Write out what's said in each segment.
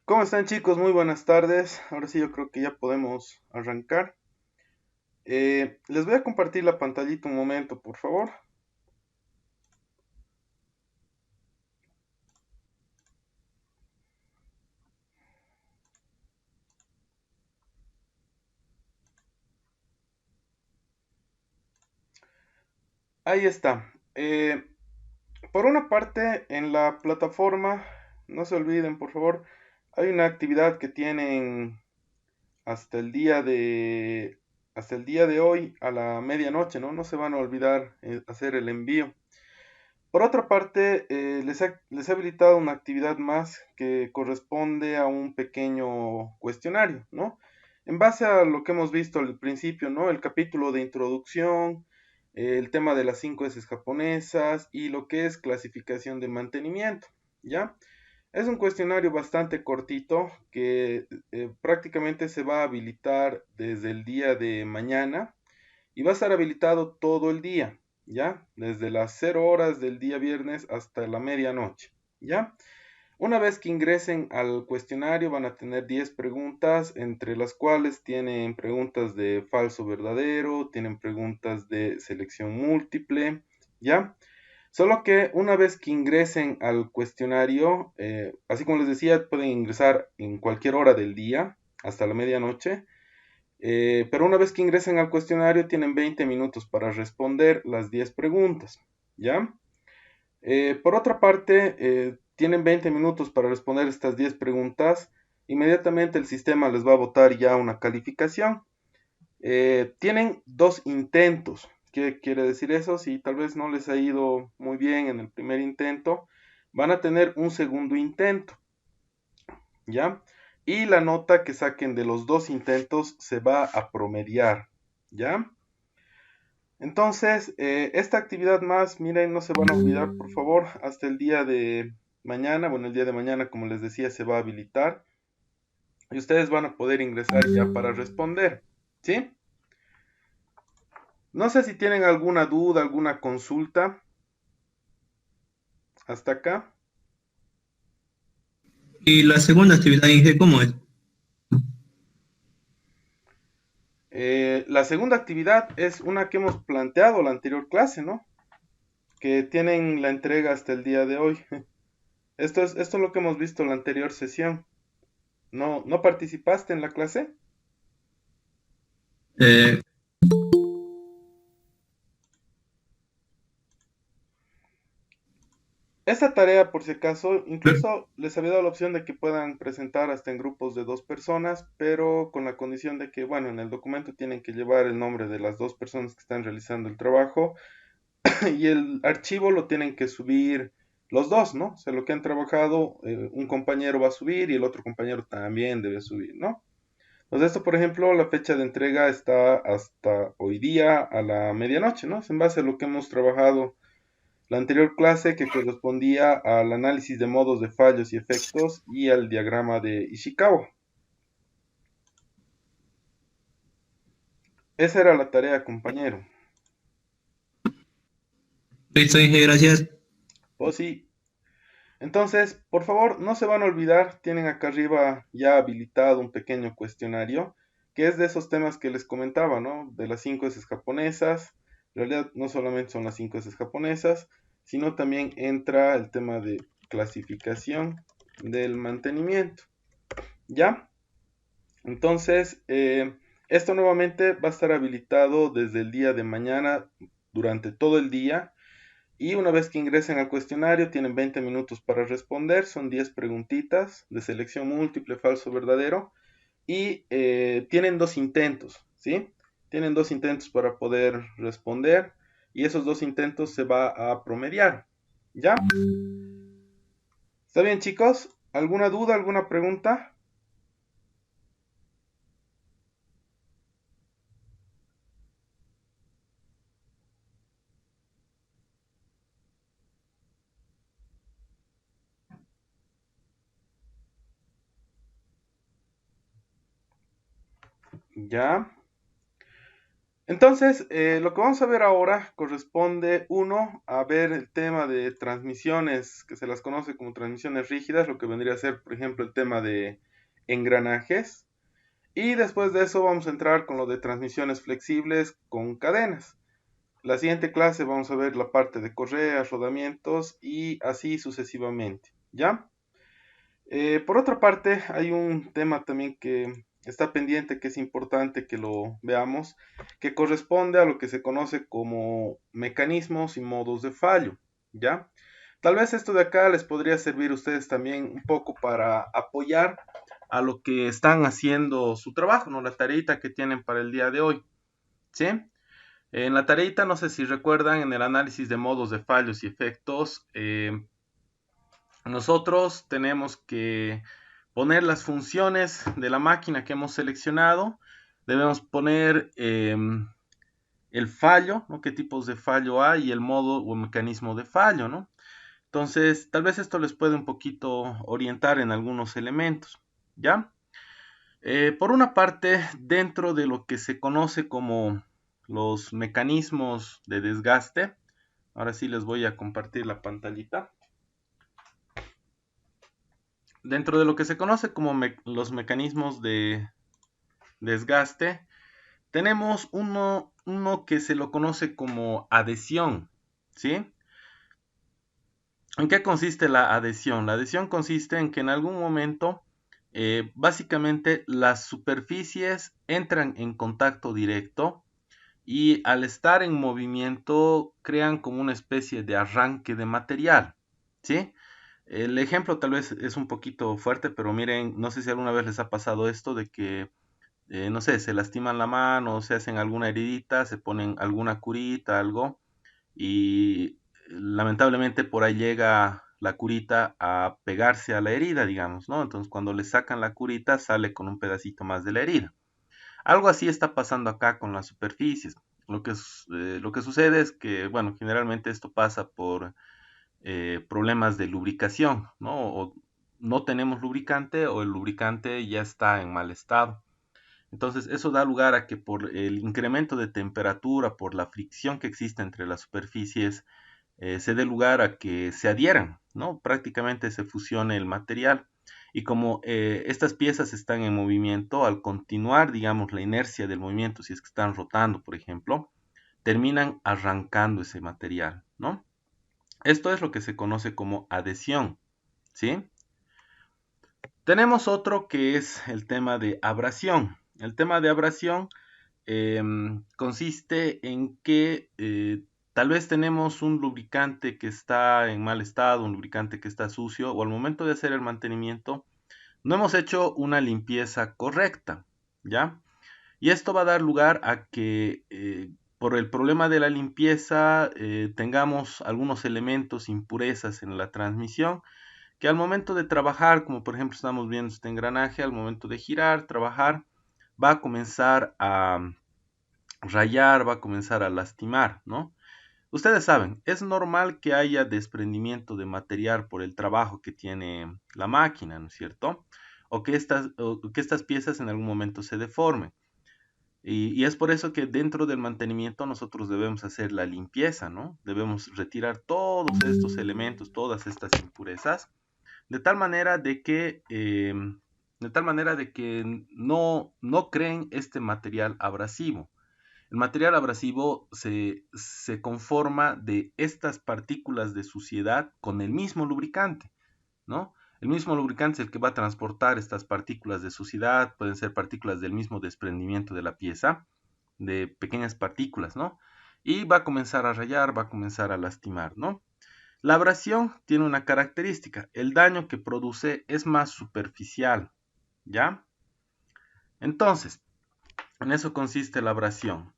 ¿Cómo están chicos? Muy buenas tardes. Ahora sí yo creo que ya podemos arrancar. Les voy a compartir la pantallita un momento, por favor. Ahí está. Por una parte, en la plataforma, no se olviden, por favor, hay una actividad que tienen hasta el día de, hasta el día de hoy a la medianoche, ¿no? No se van a olvidar hacer el envío. Por otra parte, les he habilitado una actividad más que corresponde a un pequeño cuestionario, ¿no? En base a lo que hemos visto al principio, ¿no? El capítulo de introducción, el tema de las 5 S japonesas y lo que es clasificación de mantenimiento, ¿ya? Es un cuestionario bastante cortito que prácticamente se va a habilitar desde el día de mañana y va a estar habilitado todo el día, ¿ya? Desde las 0 horas del día viernes hasta la medianoche, ¿ya? Una vez que ingresen al cuestionario van a tener 10 preguntas, entre las cuales tienen preguntas de falso verdadero, tienen preguntas de selección múltiple, ¿ya? Solo que una vez que ingresen al cuestionario, así como les decía, pueden ingresar en cualquier hora del día hasta la medianoche. Pero una vez que ingresen al cuestionario tienen 20 minutos para responder las 10 preguntas, ¿ya? Por otra parte, tienen 20 minutos para responder estas 10 preguntas. Inmediatamente el sistema les va a botar ya una calificación. Tienen dos intentos. ¿Qué quiere decir eso? Si tal vez no les ha ido muy bien en el primer intento, van a tener un segundo intento, ¿ya? Y la nota que saquen de los dos intentos se va a promediar, ¿ya? Entonces, esta actividad más, miren, no se van a olvidar, por favor, hasta el día de mañana, bueno, el día de mañana, como les decía, se va a habilitar y ustedes van a poder ingresar ya para responder, ¿sí? No sé si tienen alguna duda, alguna consulta hasta acá. Y la segunda actividad, Inge, ¿cómo es? La segunda actividad es una que hemos planteado la anterior clase, ¿no? Que tienen la entrega hasta el día de hoy. Esto es lo que hemos visto en la anterior sesión. ¿No participaste en la clase? Eh, Esta tarea, por si acaso, incluso les había dado la opción de que puedan presentar hasta en grupos de 2 personas, pero con la condición de que, bueno, en el documento tienen que llevar el nombre de las 2 personas que están realizando el trabajo y el archivo lo tienen que subir los dos, ¿no? O sea, lo que han trabajado, un compañero va a subir y el otro compañero también debe subir, ¿no? Entonces, esto, por ejemplo, la fecha de entrega está hasta hoy día a la medianoche, ¿no? Es en base a lo que hemos trabajado la anterior clase que correspondía al análisis de modos de fallos y efectos y al diagrama de Ishikawa. Esa era la tarea, compañero. Listo, Inge, gracias. Pues sí. Entonces, por favor, no se van a olvidar, tienen acá arriba ya habilitado un pequeño cuestionario, que es de esos temas que les comentaba, ¿no? De las 5 S japonesas. En realidad, no solamente son las 5 S japonesas, sino también entra el tema de clasificación del mantenimiento. ¿Ya? Entonces, esto nuevamente va a estar habilitado desde el día de mañana durante todo el día y una vez que ingresen al cuestionario tienen 20 minutos para responder, son 10 preguntitas de selección múltiple, falso, verdadero y tienen dos intentos, ¿sí? Tienen dos intentos para poder responder y esos dos intentos se va a promediar, ¿ya? ¿Está bien chicos? ¿Alguna duda, alguna pregunta? ¿Ya? Entonces, lo que vamos a ver ahora corresponde, uno, a ver el tema de transmisiones, que se las conoce como transmisiones rígidas, lo que vendría a ser, por ejemplo, el tema de engranajes. Y después de eso vamos a entrar con lo de transmisiones flexibles con cadenas. La siguiente clase vamos a ver la parte de correas, rodamientos y así sucesivamente. ¿Ya? Por otra parte, hay un tema también que está pendiente, que es importante que lo veamos, que corresponde a lo que se conoce como mecanismos y modos de fallo, ¿ya? Tal vez esto de acá les podría servir a ustedes también un poco para apoyar a lo que están haciendo su trabajo, ¿no? La tareita que tienen para el día de hoy, ¿sí? En la tareita, no sé si recuerdan, en el análisis de modos de fallos y efectos, nosotros tenemos que poner las funciones de la máquina que hemos seleccionado. Debemos poner el fallo, ¿no? Qué tipos de fallo hay y el modo o mecanismo de fallo, ¿no? Entonces, tal vez esto les puede un poquito orientar en algunos elementos, ¿ya? Por una parte, dentro de lo que se conoce como los mecanismos de desgaste, ahora sí les voy a compartir la pantallita. Dentro de lo que se conoce como los mecanismos de desgaste, tenemos uno que se lo conoce como adhesión, ¿sí? ¿En qué consiste la adhesión? La adhesión consiste en que en algún momento, básicamente, las superficies entran en contacto directo y al estar en movimiento crean como una especie de arranque de material, ¿sí? El ejemplo tal vez es un poquito fuerte, pero miren, no sé si alguna vez les ha pasado esto de que, no sé, se lastiman la mano, se hacen alguna heridita, se ponen alguna curita, algo, y lamentablemente por ahí llega la curita a pegarse a la herida, digamos, ¿no? Entonces cuando le sacan la curita sale con un pedacito más de la herida. Algo así está pasando acá con las superficies. Lo que sucede es que, bueno, generalmente esto pasa por problemas de lubricación, ¿no? O no tenemos lubricante o el lubricante ya está en mal estado. Entonces, eso da lugar a que por el incremento de temperatura, por la fricción que existe entre las superficies, se dé lugar a que se adhieran, ¿no? Prácticamente se fusione el material. Y como estas piezas están en movimiento, al continuar, digamos, la inercia del movimiento, si es que están rotando, por ejemplo, terminan arrancando ese material, ¿no? Esto es lo que se conoce como adhesión, ¿sí? Tenemos otro que es el tema de abrasión. El tema de abrasión consiste en que tal vez tenemos un lubricante que está en mal estado, un lubricante que está sucio, o al momento de hacer el mantenimiento no hemos hecho una limpieza correcta, ¿ya? Y esto va a dar lugar a que por el problema de la limpieza tengamos algunos elementos, impurezas en la transmisión, que al momento de trabajar, como por ejemplo estamos viendo este engranaje, al momento de girar, trabajar, va a comenzar a rayar, va a comenzar a lastimar, ¿no? Ustedes saben, es normal que haya desprendimiento de material por el trabajo que tiene la máquina, ¿no es cierto? O que estas piezas en algún momento se deformen. Y es por eso que dentro del mantenimiento nosotros debemos hacer la limpieza, ¿no? Debemos retirar todos estos elementos, todas estas impurezas, de tal manera de que no creen este material abrasivo. El material abrasivo se conforma de estas partículas de suciedad con el mismo lubricante, ¿no? El mismo lubricante es el que va a transportar estas partículas de suciedad, pueden ser partículas del mismo desprendimiento de la pieza, de pequeñas partículas, ¿no? Y va a comenzar a rayar, va a comenzar a lastimar, ¿no? La abrasión tiene una característica, el daño que produce es más superficial, ¿ya? Entonces, en eso consiste la abrasión.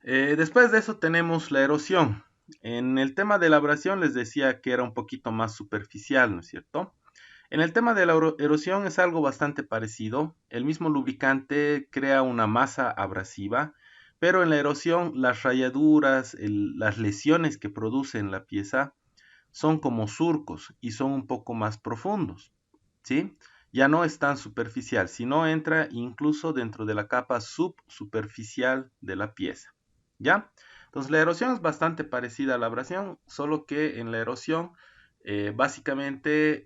Después de eso tenemos la erosión. En el tema de la abrasión les decía que era un poquito más superficial, ¿no es cierto? En el tema de la erosión es algo bastante parecido. El mismo lubricante crea una masa abrasiva, pero en la erosión las rayaduras, las lesiones que produce en la pieza son como surcos y son un poco más profundos, ¿sí? ya no es tan superficial, sino entra incluso dentro de la capa subsuperficial de la pieza. ¿Ya? Entonces la erosión es bastante parecida a la abrasión, solo que en la erosión básicamente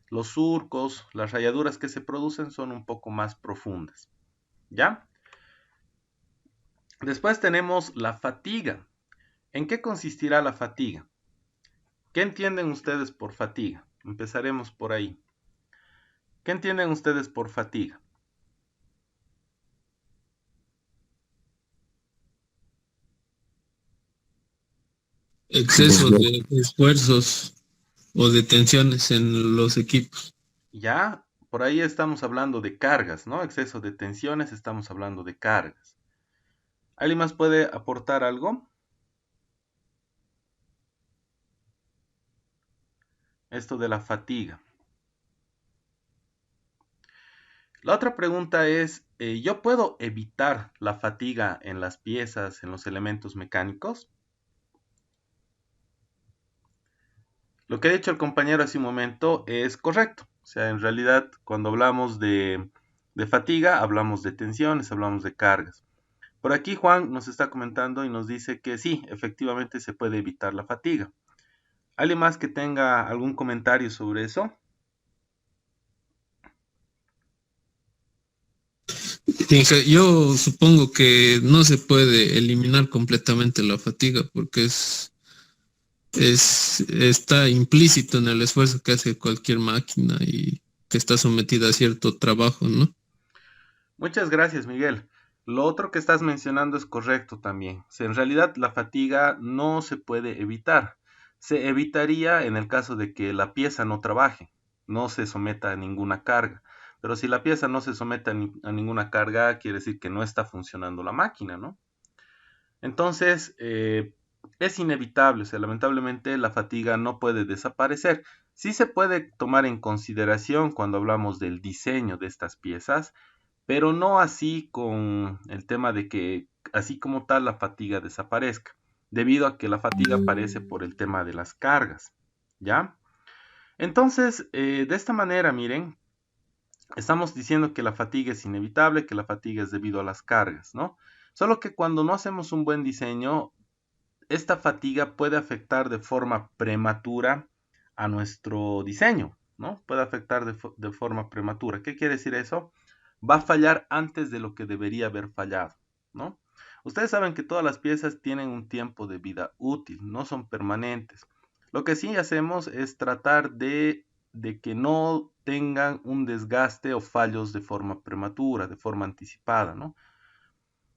los surcos, las rayaduras que se producen son un poco más profundas. ¿Ya? Después tenemos la fatiga. ¿En qué consistirá la fatiga? ¿Qué entienden ustedes por fatiga? Empezaremos por ahí. ¿Qué entienden ustedes por fatiga? Exceso de esfuerzos o de tensiones en los equipos. Ya, por ahí estamos hablando de cargas, ¿no? Exceso de tensiones, estamos hablando de cargas. ¿Alguien más puede aportar algo? Esto de la fatiga. La otra pregunta es, ¿yo puedo evitar la fatiga en las piezas, en los elementos mecánicos? Lo que ha dicho el compañero hace un momento es correcto. O sea, en realidad, cuando hablamos de fatiga, hablamos de tensiones, hablamos de cargas. Por aquí Juan nos está comentando y nos dice que sí, efectivamente se puede evitar la fatiga. ¿Alguien más que tenga algún comentario sobre eso? Yo supongo que no se puede eliminar completamente la fatiga porque está implícito en el esfuerzo que hace cualquier máquina y que está sometida a cierto trabajo, ¿no? Muchas gracias, Miguel. Lo otro que estás mencionando es correcto también. O sea, en realidad la fatiga no se puede evitar. Se evitaría en el caso de que la pieza no trabaje, no se someta a ninguna carga. Pero si la pieza no se somete a ninguna carga, quiere decir que no está funcionando la máquina, ¿no? Entonces, es inevitable, o sea, lamentablemente la fatiga no puede desaparecer. Sí se puede tomar en consideración cuando hablamos del diseño de estas piezas, pero no así con el tema de que así como tal la fatiga desaparezca, debido a que la fatiga aparece por el tema de las cargas, ¿ya? Entonces, de esta manera, miren, estamos diciendo que la fatiga es inevitable, que la fatiga es debido a las cargas, ¿no? Solo que cuando no hacemos un buen diseño, esta fatiga puede afectar de forma prematura a nuestro diseño, ¿no? Puede afectar de forma prematura. ¿Qué quiere decir eso? Va a fallar antes de lo que debería haber fallado, ¿no? Ustedes saben que todas las piezas tienen un tiempo de vida útil, no son permanentes. Lo que sí hacemos es tratar de que no tengan un desgaste o fallos de forma prematura, de forma anticipada, ¿no?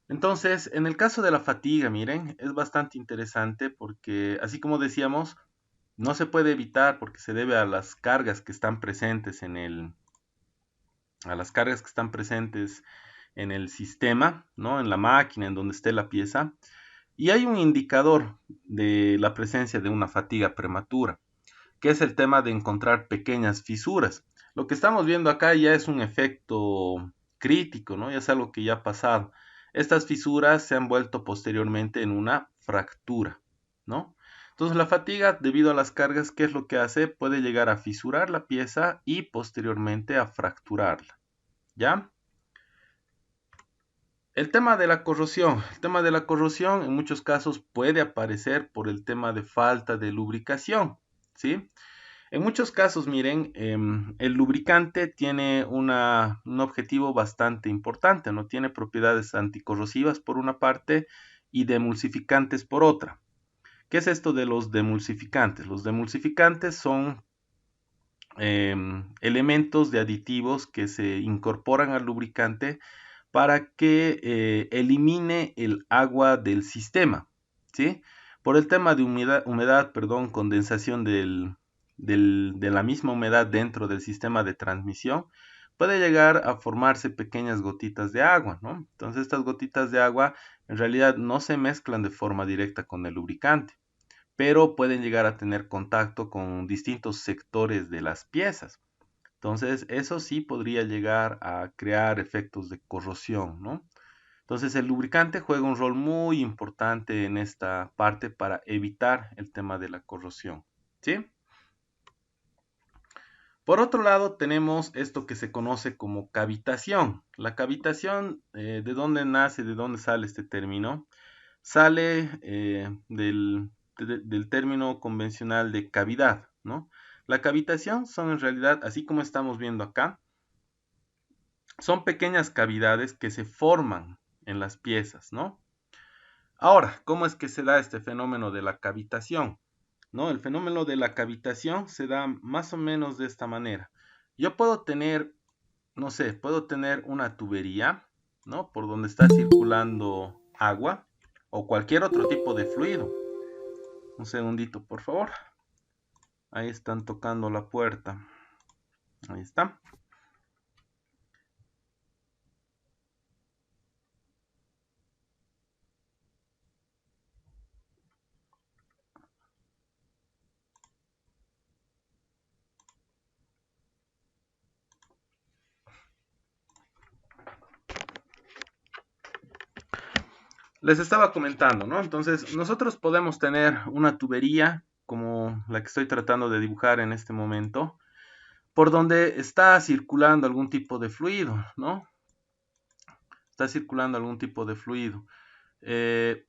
Entonces, en el caso de la fatiga, miren, es bastante interesante porque, así como decíamos, no se puede evitar porque se debe a las cargas que están presentes a las cargas que están presentes en el sistema, ¿no? En la máquina, en donde esté la pieza. Y hay un indicador de la presencia de una fatiga prematura, que es el tema de encontrar pequeñas fisuras. Lo que estamos viendo acá ya es un efecto crítico, ¿no? Ya es algo que ya ha pasado. Estas fisuras se han vuelto posteriormente en una fractura, ¿no? Entonces la fatiga, debido a las cargas, ¿qué es lo que hace? Puede llegar a fisurar la pieza y posteriormente a fracturarla, ¿ya? El tema de la corrosión. El tema de la corrosión en muchos casos puede aparecer por el tema de falta de lubricación, ¿sí? En muchos casos, miren, el lubricante tiene un objetivo bastante importante, ¿no? Tiene propiedades anticorrosivas por una parte y demulsificantes por otra. ¿Qué es esto de los demulsificantes? Los demulsificantes son elementos de aditivos que se incorporan al lubricante para que elimine el agua del sistema, ¿sí? Por el tema de humedad, perdón, condensación de la misma humedad dentro del sistema de transmisión, puede llegar a formarse pequeñas gotitas de agua, ¿no? Entonces estas gotitas de agua en realidad no se mezclan de forma directa con el lubricante, pero pueden llegar a tener contacto con distintos sectores de las piezas. Entonces, eso sí podría llegar a crear efectos de corrosión, ¿no? Entonces, el lubricante juega un rol muy importante en esta parte para evitar el tema de la corrosión, ¿sí? Por otro lado, tenemos esto que se conoce como cavitación. La cavitación, ¿de dónde nace, de dónde sale este término? Sale del término convencional de cavidad, ¿no? La cavitación son en realidad, así como estamos viendo acá, son pequeñas cavidades que se forman en las piezas, ¿no? Ahora, ¿cómo es que se da este fenómeno de la cavitación? ¿No? El fenómeno de la cavitación se da más o menos de esta manera. Yo puedo tener, no sé, puedo tener una tubería, ¿no? Por donde está circulando agua o cualquier otro tipo de fluido. Un segundito, por favor. Ahí están tocando la puerta. Ahí está. Les estaba comentando, ¿no? Entonces, nosotros podemos tener una tubería como la que estoy tratando de dibujar en este momento, por donde está circulando algún tipo de fluido, ¿no? Está circulando algún tipo de fluido. Eh,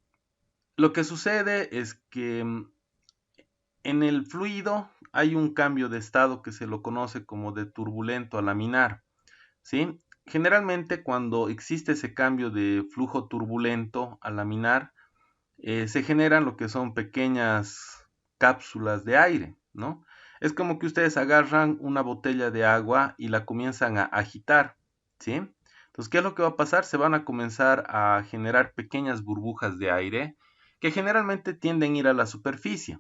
lo que sucede es que en el fluido hay un cambio de estado que se lo conoce como de turbulento a laminar, ¿sí? Generalmente cuando existe ese cambio de flujo turbulento a laminar, se generan lo que son pequeñas cápsulas de aire, ¿no? Es como que ustedes agarran una botella de agua y la comienzan a agitar, ¿sí? Entonces, ¿qué es lo que va a pasar? Se van a comenzar a generar pequeñas burbujas de aire que generalmente tienden a ir a la superficie.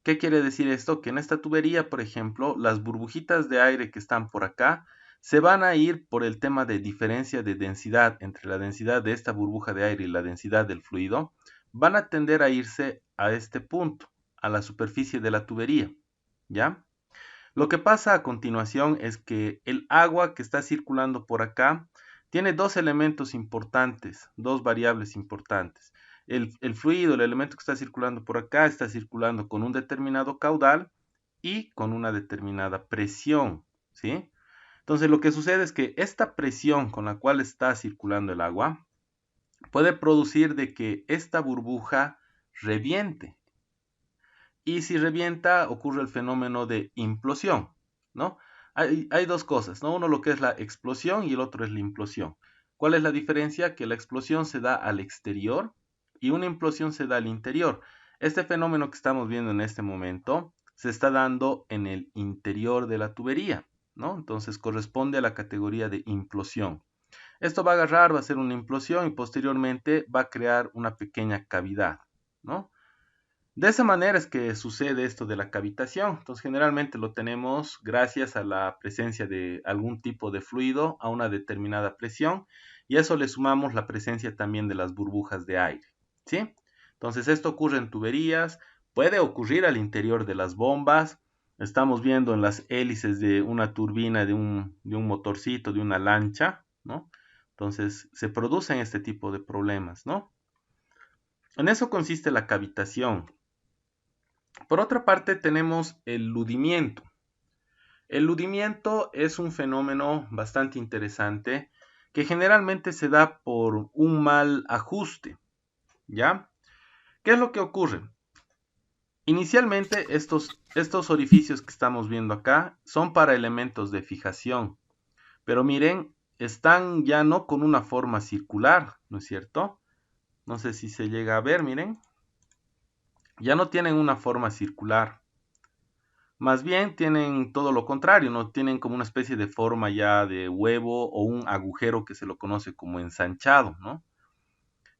¿Qué quiere decir esto? Que en esta tubería, por ejemplo, las burbujitas de aire que están por acá se van a ir por el tema de diferencia de densidad entre la densidad de esta burbuja de aire y la densidad del fluido, van a tender a irse a este punto, a la superficie de la tubería, ¿ya? Lo que pasa a continuación es que el agua que está circulando por acá tiene dos elementos importantes, dos variables importantes. El fluido, el elemento que está circulando por acá, está circulando con un determinado caudal y con una determinada presión, ¿sí? Entonces lo que sucede es que esta presión con la cual está circulando el agua puede producir de que esta burbuja reviente, y si revienta ocurre el fenómeno de implosión, ¿no? Hay dos cosas, ¿no? Uno lo que es la explosión y el otro es la implosión. ¿Cuál es la diferencia? Que la explosión se da al exterior y una implosión se da al interior. Este fenómeno que estamos viendo en este momento se está dando en el interior de la tubería, ¿no? Entonces corresponde a la categoría de implosión. Esto va a agarrar, va a hacer una implosión y posteriormente va a crear una pequeña cavidad, ¿no? De esa manera es que sucede esto de la cavitación. Entonces, generalmente lo tenemos gracias a la presencia de algún tipo de fluido a una determinada presión y a eso le sumamos la presencia también de las burbujas de aire, ¿sí? Entonces, esto ocurre en tuberías, puede ocurrir al interior de las bombas. Estamos viendo en las hélices de una turbina, de un motorcito, de una lancha, ¿no? Entonces, se producen este tipo de problemas, ¿no? En eso consiste la cavitación. Por otra parte, tenemos el ludimiento. El ludimiento es un fenómeno bastante interesante que generalmente se da por un mal ajuste, ¿ya? ¿Qué es lo que ocurre? Inicialmente, estos orificios que estamos viendo acá son para elementos de fijación, pero miren, están ya no con una forma circular, ¿no es cierto? No sé si se llega a ver, miren, ya no tienen una forma circular. Más bien tienen todo lo contrario, ¿no? Tienen como una especie de forma ya de huevo o un agujero que se lo conoce como ensanchado, ¿no?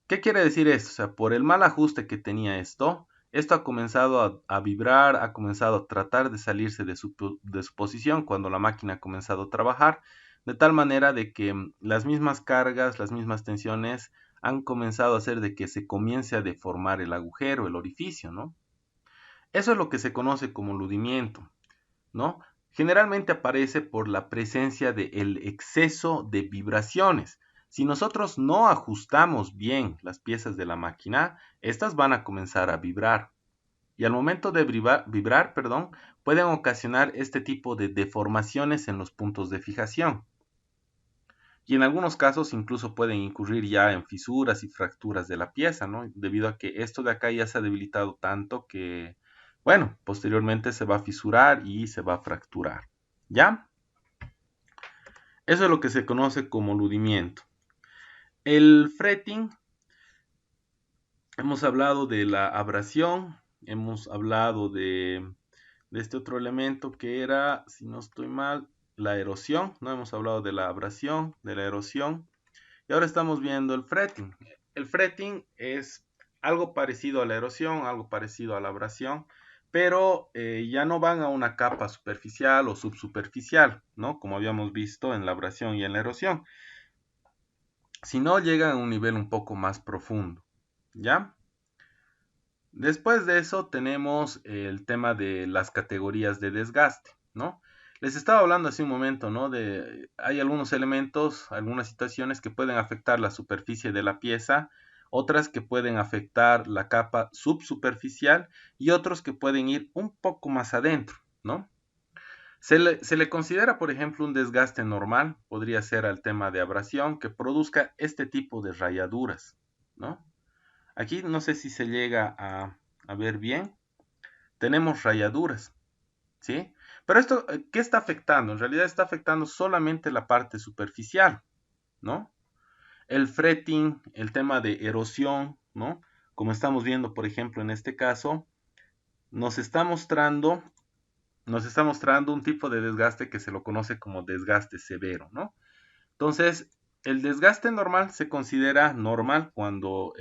¿Qué quiere decir esto? O sea, por el mal ajuste que tenía esto ha comenzado a vibrar, ha comenzado a tratar de salirse de su posición cuando la máquina ha comenzado a trabajar, de tal manera de que las mismas cargas, las mismas tensiones han comenzado a hacer de que se comience a deformar el agujero, el orificio, ¿no? Eso es lo que se conoce como ludimiento, ¿no? Generalmente aparece por la presencia del exceso de vibraciones. Si nosotros no ajustamos bien las piezas de la máquina, estas van a comenzar a vibrar. y al momento de vibrar, perdón, pueden ocasionar este tipo de deformaciones en los puntos de fijación. Y en algunos casos incluso pueden incurrir ya en fisuras y fracturas de la pieza, ¿no? Debido a que esto de acá ya se ha debilitado tanto que, bueno, posteriormente se va a fisurar y se va a fracturar. ¿Ya? Eso es lo que se conoce como ludimiento. El fretting, hemos hablado de la abrasión, hemos hablado de este otro elemento que era, si no estoy mal, la erosión, ¿no? Hemos hablado de la abrasión, de la erosión, y ahora estamos viendo el fretting. El fretting es algo parecido a la erosión, algo parecido a la abrasión, pero ya no van a una capa superficial o subsuperficial, ¿no? Como habíamos visto en la abrasión y en la erosión, sino llegan a un nivel un poco más profundo, ¿ya? Después de eso tenemos el tema de las categorías de desgaste, ¿no? Les estaba hablando hace un momento, ¿no? Hay algunos elementos, algunas situaciones que pueden afectar la superficie de la pieza, otras que pueden afectar la capa subsuperficial y otros que pueden ir un poco más adentro, ¿no? Se le considera, por ejemplo, un desgaste normal, podría ser al tema de abrasión, que produzca este tipo de rayaduras, ¿no? Aquí no sé si se llega a ver bien. Tenemos rayaduras, ¿sí? Pero esto, ¿qué está afectando? En realidad está afectando solamente la parte superficial, ¿no? El fretting, el tema de erosión, ¿no? Como estamos viendo, por ejemplo, en este caso, nos está mostrando, nos está mostrando un tipo de desgaste que se lo conoce como desgaste severo, ¿no? Entonces, el desgaste normal se considera normal cuando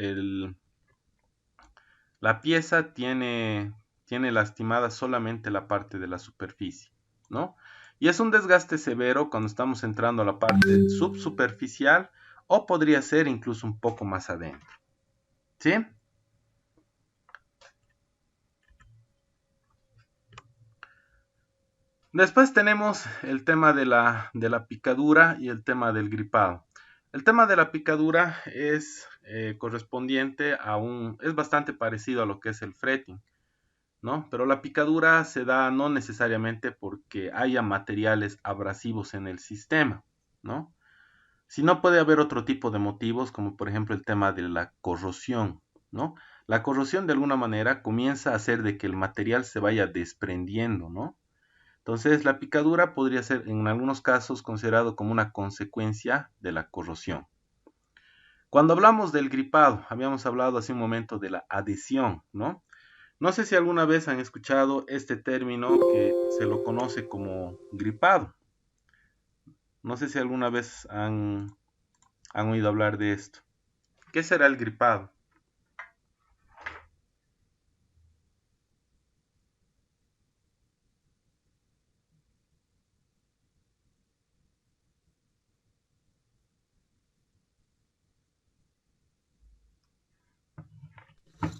la pieza tiene lastimada solamente la parte de la superficie, ¿no? Y es un desgaste severo cuando estamos entrando a la parte subsuperficial o podría ser incluso un poco más adentro, ¿sí? Después tenemos el tema de la picadura y el tema del gripado. El tema de la picadura es correspondiente es bastante parecido a lo que es el fretting, ¿no? Pero la picadura se da no necesariamente porque haya materiales abrasivos en el sistema, ¿no? Sino puede haber otro tipo de motivos, como por ejemplo el tema de la corrosión, ¿no? La corrosión de alguna manera comienza a hacer de que el material se vaya desprendiendo, ¿no? Entonces la picadura podría ser en algunos casos considerado como una consecuencia de la corrosión. Cuando hablamos del gripado, habíamos hablado hace un momento de la adhesión, ¿no? No sé si alguna vez han escuchado este término que se lo conoce como gripado. No sé si alguna vez han oído hablar de esto. ¿Qué será el gripado?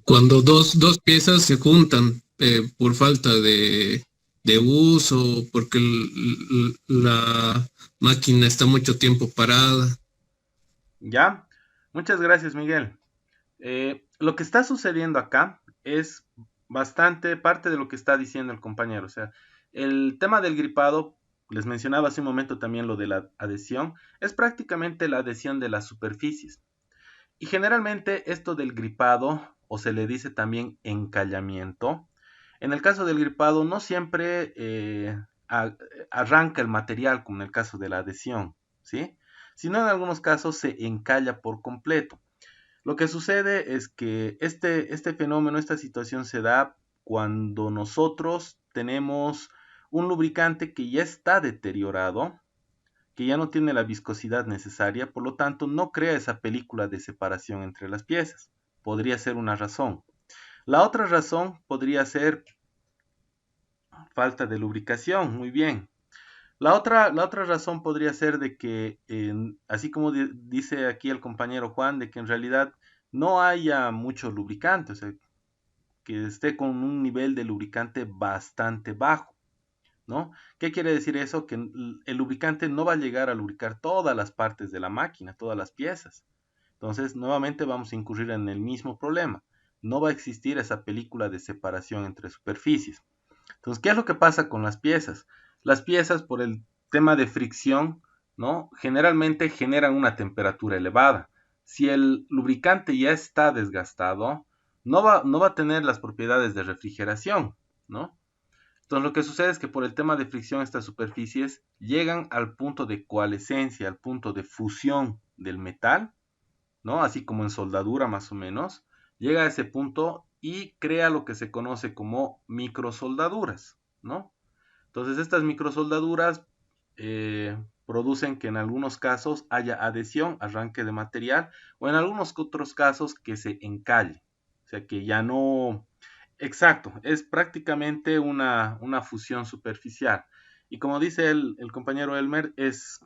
Cuando dos piezas se juntan por falta de uso, porque la máquina está mucho tiempo parada. ¿Ya? Muchas gracias, Miguel. Lo que está sucediendo acá es bastante parte de lo que está diciendo el compañero. O sea, el tema del gripado, les mencionaba hace un momento también lo de la adhesión, es prácticamente la adhesión de las superficies. Y generalmente esto del gripado, o se le dice también encallamiento, en el caso del gripado no siempre arranca el material como en el caso de la adhesión, ¿sí? Sino en algunos casos se encalla por completo. Lo que sucede es que este fenómeno, esta situación se da cuando nosotros tenemos un lubricante que ya está deteriorado, que ya no tiene la viscosidad necesaria, por lo tanto no crea esa película de separación entre las piezas. Podría ser una razón. La otra razón podría ser falta de lubricación, muy bien. La otra razón podría ser de que, así como dice aquí el compañero Juan, de que en realidad no haya mucho lubricante, o sea, que esté con un nivel de lubricante bastante bajo, ¿no? ¿Qué quiere decir eso? Que el lubricante no va a llegar a lubricar todas las partes de la máquina, todas las piezas. Entonces, nuevamente vamos a incurrir en el mismo problema. no va a existir esa película de separación entre superficies. Entonces, ¿qué es lo que pasa con las piezas? Las piezas, por el tema de fricción, ¿no? Generalmente generan una temperatura elevada. Si el lubricante ya está desgastado, no va a tener las propiedades de refrigeración, ¿no? Entonces lo que sucede es que por el tema de fricción estas superficies llegan al punto de coalescencia, al punto de fusión del metal, ¿no? Así como en soldadura más o menos, llega a ese punto y crea lo que se conoce como microsoldaduras, ¿no? Entonces estas microsoldaduras producen que en algunos casos haya adhesión, arranque de material, o en algunos otros casos que se encalle, o sea que ya no. Exacto, es prácticamente una fusión superficial. Y como dice el compañero Elmer, es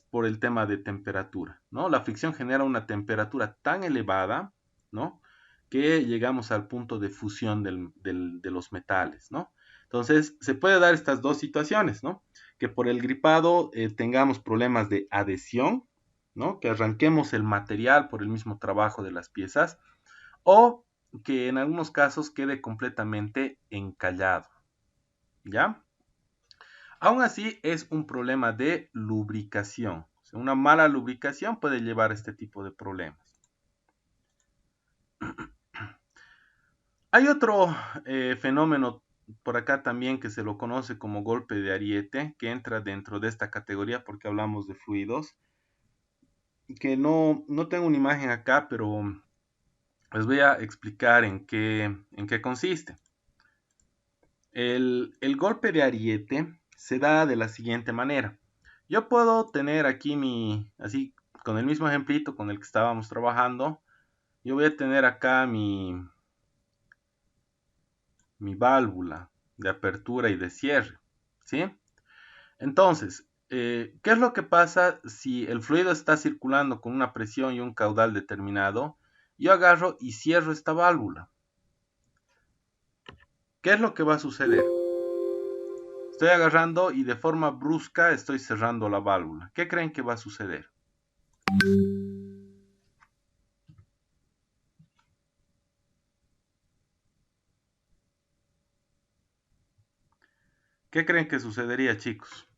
por el tema de temperatura, ¿no? La fricción genera una temperatura tan elevada, ¿no? Que llegamos al punto de fusión de los metales, ¿no? Entonces, se puede dar estas dos situaciones, ¿no? Que por el gripado tengamos problemas de adhesión, ¿no? Que arranquemos el material por el mismo trabajo de las piezas, o que en algunos casos quede completamente encallado, ¿ya? Aún así es un problema de lubricación. O sea, una mala lubricación puede llevar a este tipo de problemas. Hay otro fenómeno por acá también que se lo conoce como golpe de ariete, que entra dentro de esta categoría porque hablamos de fluidos, que no tengo una imagen acá, pero les voy a explicar en qué consiste. El golpe de ariete se da de la siguiente manera. Yo puedo tener aquí así, con el mismo ejemplito con el que estábamos trabajando, yo voy a tener acá mi válvula de apertura y de cierre, ¿sí? Entonces, ¿qué es lo que pasa si el fluido está circulando con una presión y un caudal determinado? Yo agarro y cierro esta válvula. ¿Qué es lo que va a suceder? Estoy agarrando y de forma brusca estoy cerrando la válvula. ¿Qué creen que va a suceder? ¿Qué creen que sucedería, chicos?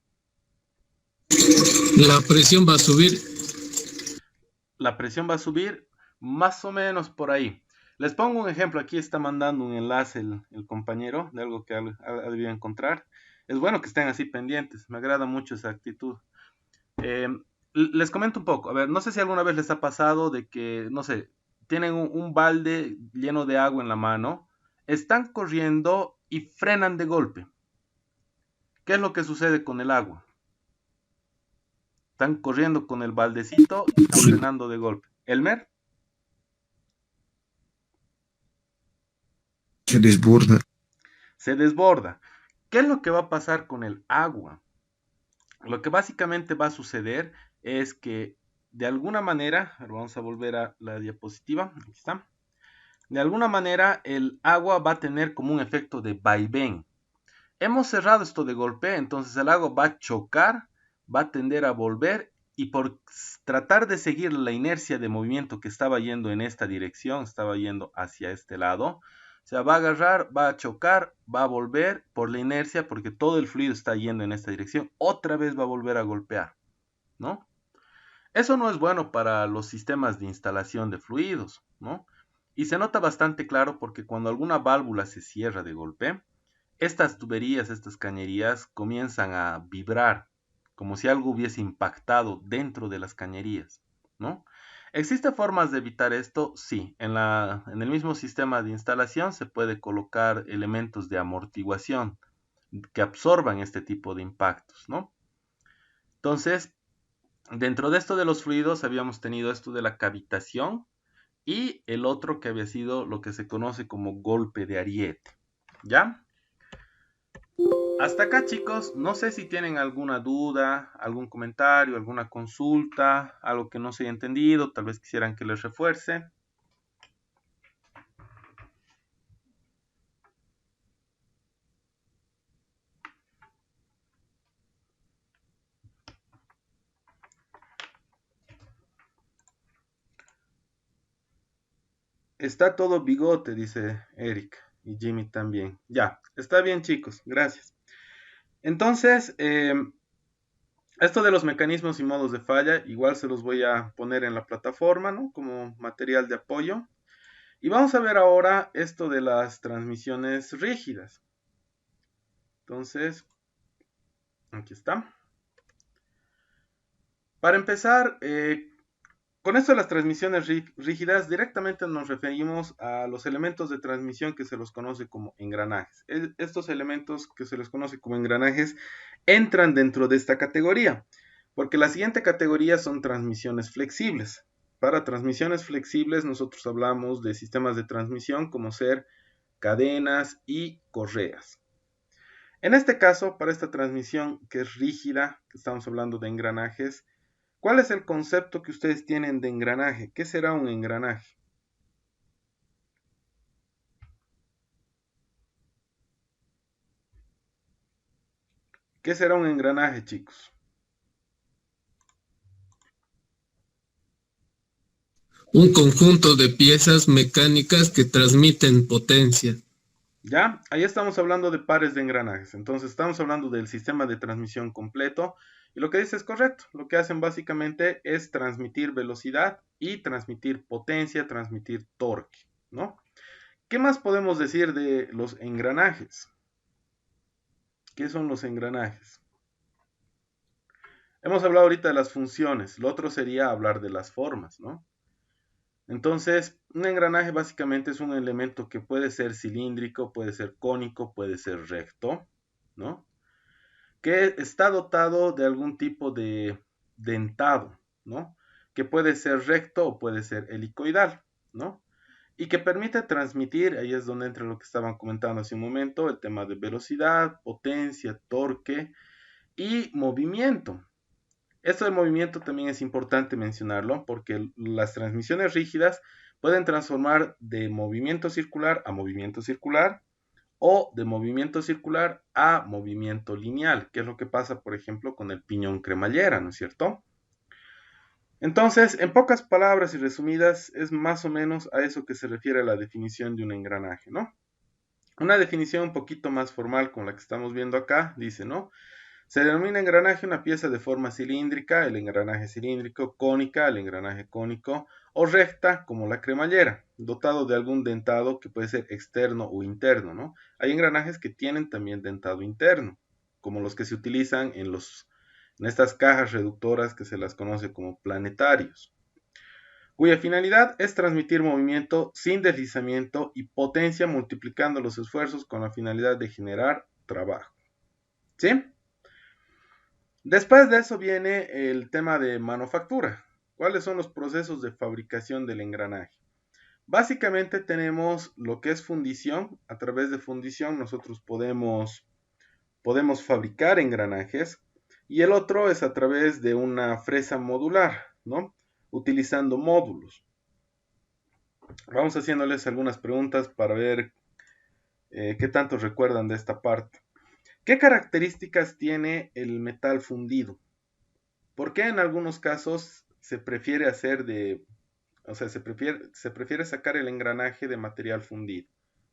La presión va a subir. La presión va a subir más o menos por ahí. Les pongo un ejemplo. Aquí está mandando un enlace el compañero de algo que ha debido encontrar. Es bueno que estén así pendientes. Me agrada mucho esa actitud. Eh, Les comento un poco. A ver, no sé si alguna vez les ha pasado de que, no sé, tienen un balde lleno de agua en la mano, están corriendo y frenan de golpe. ¿Qué es lo que sucede con el agua? Están corriendo con el baldecito y están frenando de golpe. Elmer, Se desborda. se desborda. ¿Qué es lo que va a pasar con el agua? Lo que básicamente va a suceder es que de alguna manera, vamos a volver a la diapositiva, aquí está. De alguna manera el agua va a tener como un efecto de vaivén. Hemos cerrado esto de golpe, entonces el agua va a chocar, va a tender a volver y por tratar de seguir la inercia de movimiento que estaba yendo en esta dirección, estaba yendo hacia este lado, o sea, va a agarrar, va a chocar, va a volver por la inercia porque todo el fluido está yendo en esta dirección, otra vez va a volver a golpear, ¿no? Eso no es bueno para los sistemas de instalación de fluidos, ¿no? Y se nota bastante claro porque cuando alguna válvula se cierra de golpe, estas tuberías, estas cañerías comienzan a vibrar, como si algo hubiese impactado dentro de las cañerías, ¿no? ¿Existen formas de evitar esto? Sí, en el mismo sistema de instalación se puede colocar elementos de amortiguación que absorban este tipo de impactos, ¿no? Entonces, dentro de esto de los fluidos habíamos tenido esto de la cavitación y el otro que había sido lo que se conoce como golpe de ariete, ¿ya? Hasta acá, chicos, no sé si tienen alguna duda, algún comentario, alguna consulta, algo que no se haya entendido, tal vez quisieran que les refuerce. Está todo bigote, dice Eric. Y Jimmy también. Ya, está bien, chicos. Gracias. Entonces, esto de los mecanismos y modos de falla, igual se los voy a poner en la plataforma, ¿no? Como material de apoyo. Y vamos a ver ahora esto de las transmisiones rígidas. Entonces, aquí está. Para empezar, con esto de las transmisiones rígidas, directamente nos referimos a los elementos de transmisión que se los conoce como engranajes. Estos elementos que se les conoce como engranajes entran dentro de esta categoría, porque la siguiente categoría son transmisiones flexibles. Para transmisiones flexibles nosotros hablamos de sistemas de transmisión como ser cadenas y correas. En este caso, para esta transmisión que es rígida, que estamos hablando de engranajes, ¿cuál es el concepto que ustedes tienen de engranaje? ¿Qué será un engranaje? ¿Qué será un engranaje, chicos? Un conjunto de piezas mecánicas que transmiten potencia. ¿Ya? Ahí estamos hablando de pares de engranajes. Entonces estamos hablando del sistema de transmisión completo. Y lo que dice es correcto. Lo que hacen básicamente es transmitir velocidad y transmitir potencia, transmitir torque, ¿no? ¿Qué más podemos decir de los engranajes? ¿Qué son los engranajes? Hemos hablado ahorita de las funciones. Lo otro sería hablar de las formas, ¿no? Entonces, un engranaje básicamente es un elemento que puede ser cilíndrico, puede ser cónico, puede ser recto, ¿no? Que está dotado de algún tipo de dentado, ¿no? Que puede ser recto o puede ser helicoidal, ¿no? Y que permite transmitir, ahí es donde entra lo que estaban comentando hace un momento, el tema de velocidad, potencia, torque y movimiento. Esto del movimiento también es importante mencionarlo porque las transmisiones rígidas pueden transformar de movimiento circular a movimiento circular o de movimiento circular a movimiento lineal, que es lo que pasa, por ejemplo, con el piñón cremallera, ¿no es cierto? Entonces, en pocas palabras y resumidas, es más o menos a eso que se refiere la definición de un engranaje, ¿no? Una definición un poquito más formal con la que estamos viendo acá, dice, ¿no? Se denomina engranaje una pieza de forma cilíndrica, el engranaje cilíndrico, cónica, el engranaje cónico, o recta, como la cremallera, dotado de algún dentado que puede ser externo o interno, ¿no? Hay engranajes que tienen también dentado interno, como los que se utilizan en estas cajas reductoras que se las conoce como planetarios, cuya finalidad es transmitir movimiento sin deslizamiento y potencia multiplicando los esfuerzos con la finalidad de generar trabajo. ¿Sí? Después de eso viene el tema de manufactura. ¿Cuáles son los procesos de fabricación del engranaje? Básicamente tenemos lo que es fundición. A través de fundición nosotros podemos fabricar engranajes. Y el otro es a través de una fresa modular, ¿no? Utilizando módulos. Vamos haciéndoles algunas preguntas para ver qué tanto recuerdan de esta parte. ¿Qué características tiene el metal fundido? ¿Por qué en algunos casos se prefiere se prefiere sacar el engranaje de material fundido?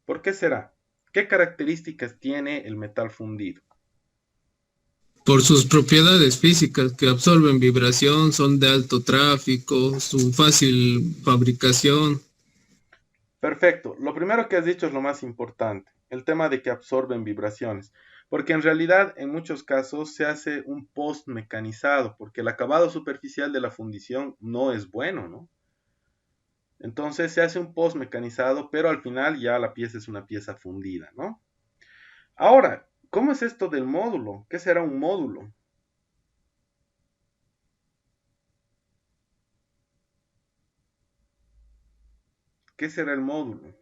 ¿Por qué será? ¿Qué características tiene el metal fundido? Por sus propiedades físicas que absorben vibración, son de alto tráfico, su fácil fabricación. Perfecto. Lo primero que has dicho es lo más importante, el tema de que absorben vibraciones, porque en realidad en muchos casos se hace un post mecanizado, porque el acabado superficial de la fundición no es bueno, ¿no? Entonces se hace un post mecanizado, pero al final ya la pieza es una pieza fundida, ¿no? Ahora, ¿cómo es esto del módulo? ¿Qué será un módulo? ¿Qué será el módulo?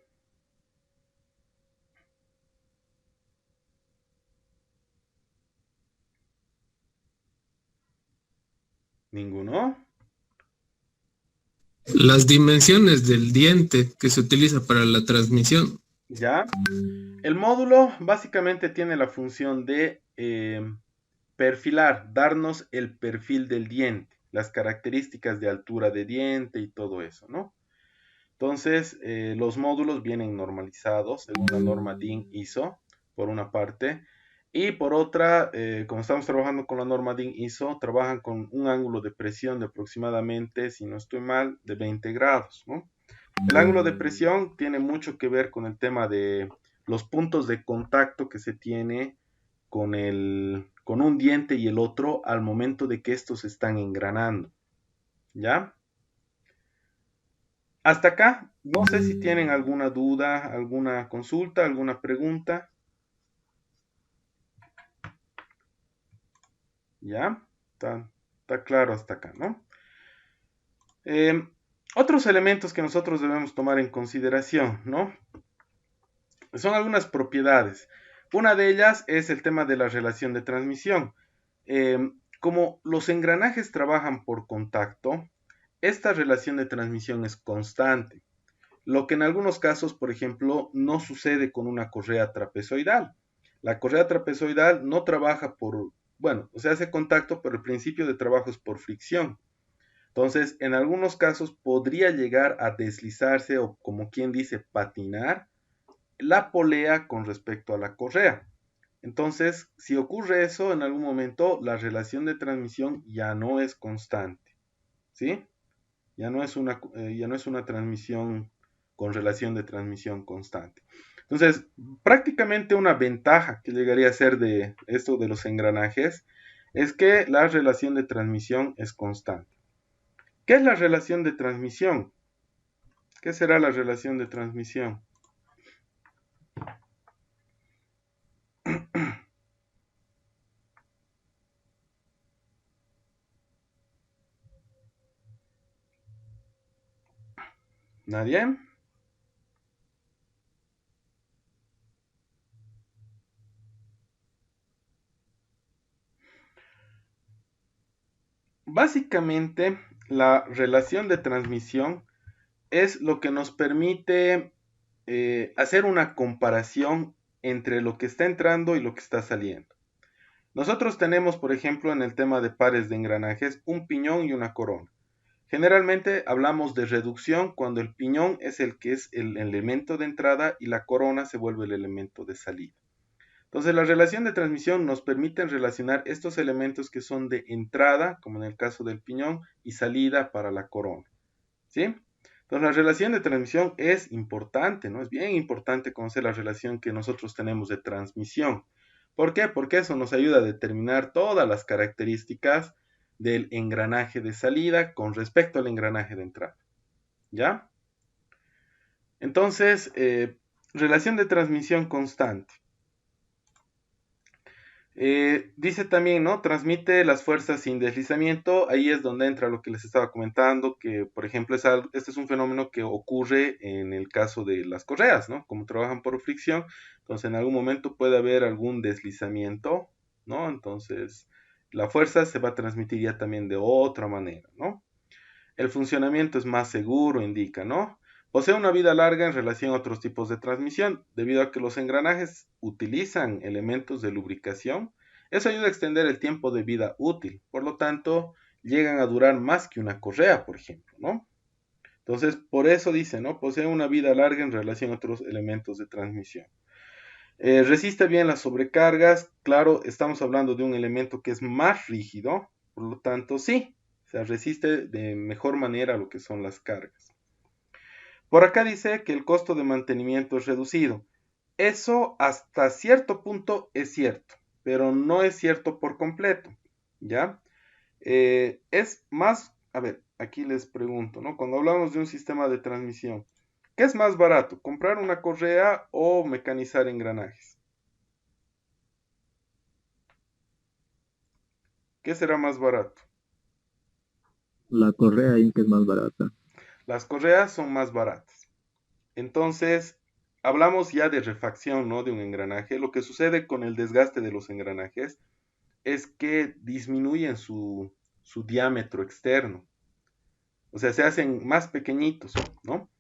¿Ninguno? Las dimensiones del diente que se utiliza para la transmisión. ¿Ya? El módulo básicamente tiene la función de perfilar, darnos el perfil del diente, las características de altura de diente y todo eso, ¿no? Entonces, los módulos vienen normalizados según la norma DIN ISO, por una parte, y por otra, como estamos trabajando con la norma DIN ISO, trabajan con un ángulo de presión de aproximadamente, si no estoy mal, de 20 grados, ¿no? El ángulo de presión tiene mucho que ver con el tema de los puntos de contacto que se tiene con un diente y el otro al momento de que estos están engranando, ¿ya? Hasta acá, no sé si tienen alguna duda, alguna consulta, alguna pregunta, ¿ya? Está claro hasta acá, ¿no? Eh, Otros elementos que nosotros debemos tomar en consideración, ¿no? Son algunas propiedades. Una de ellas es el tema de la relación de transmisión. Como los engranajes trabajan por contacto, esta relación de transmisión es constante, lo que en algunos casos, por ejemplo, no sucede con una correa trapezoidal. La correa trapezoidal no trabaja por, bueno, se hace contacto, pero el principio de trabajo es por fricción. Entonces, en algunos casos podría llegar a deslizarse o, como quien dice, patinar la polea con respecto a la correa. Entonces, si ocurre eso, en algún momento la relación de transmisión ya no es constante, ¿sí? Ya no es una transmisión con relación de transmisión constante. Entonces, prácticamente una ventaja que llegaría a ser de esto de los engranajes es que la relación de transmisión es constante. ¿Qué es la relación de transmisión? ¿Qué será la relación de transmisión? ¿Nadie? Básicamente, la relación de transmisión es lo que nos permite hacer una comparación entre lo que está entrando y lo que está saliendo. Nosotros tenemos, por ejemplo, en el tema de pares de engranajes, un piñón y una corona. Generalmente hablamos de reducción cuando el piñón es el que es el elemento de entrada y la corona se vuelve el elemento de salida. Entonces, la relación de transmisión nos permite relacionar estos elementos que son de entrada, como en el caso del piñón, y salida para la corona. ¿Sí? Entonces, la relación de transmisión es importante, ¿no? Es bien importante conocer la relación que nosotros tenemos de transmisión. ¿Por qué? Porque eso nos ayuda a determinar todas las características del engranaje de salida con respecto al engranaje de entrada. ¿Ya? Entonces, relación de transmisión constante. Dice también, ¿no? Transmite las fuerzas sin deslizamiento. Ahí es donde entra lo que les estaba comentando, que por ejemplo este es un fenómeno que ocurre en el caso de las correas, ¿no? Como trabajan por fricción, entonces en algún momento puede haber algún deslizamiento, ¿no? Entonces la fuerza se va a transmitir ya también de otra manera, ¿no? El funcionamiento es más seguro, indica, ¿no? Posee una vida larga en relación a otros tipos de transmisión, debido a que los engranajes utilizan elementos de lubricación. Eso ayuda a extender el tiempo de vida útil, por lo tanto, llegan a durar más que una correa, por ejemplo, ¿no? Entonces, por eso dice, ¿no? Posee una vida larga en relación a otros elementos de transmisión. Resiste bien las sobrecargas, claro, estamos hablando de un elemento que es más rígido, por lo tanto, sí, o sea, resiste de mejor manera lo que son las cargas. Por acá dice que el costo de mantenimiento es reducido. Eso hasta cierto punto es cierto, pero no es cierto por completo, ¿ya? Es más, a ver, aquí les pregunto, ¿no? Cuando hablamos de un sistema de transmisión, ¿qué es más barato, comprar una correa o mecanizar engranajes? ¿Qué será más barato? La correa Inca es más barata. Las correas son más baratas. Entonces, hablamos ya de refacción, ¿no? De un engranaje. Lo que sucede con el desgaste de los engranajes es que disminuyen su diámetro externo. O sea, se hacen más pequeñitos, ¿no?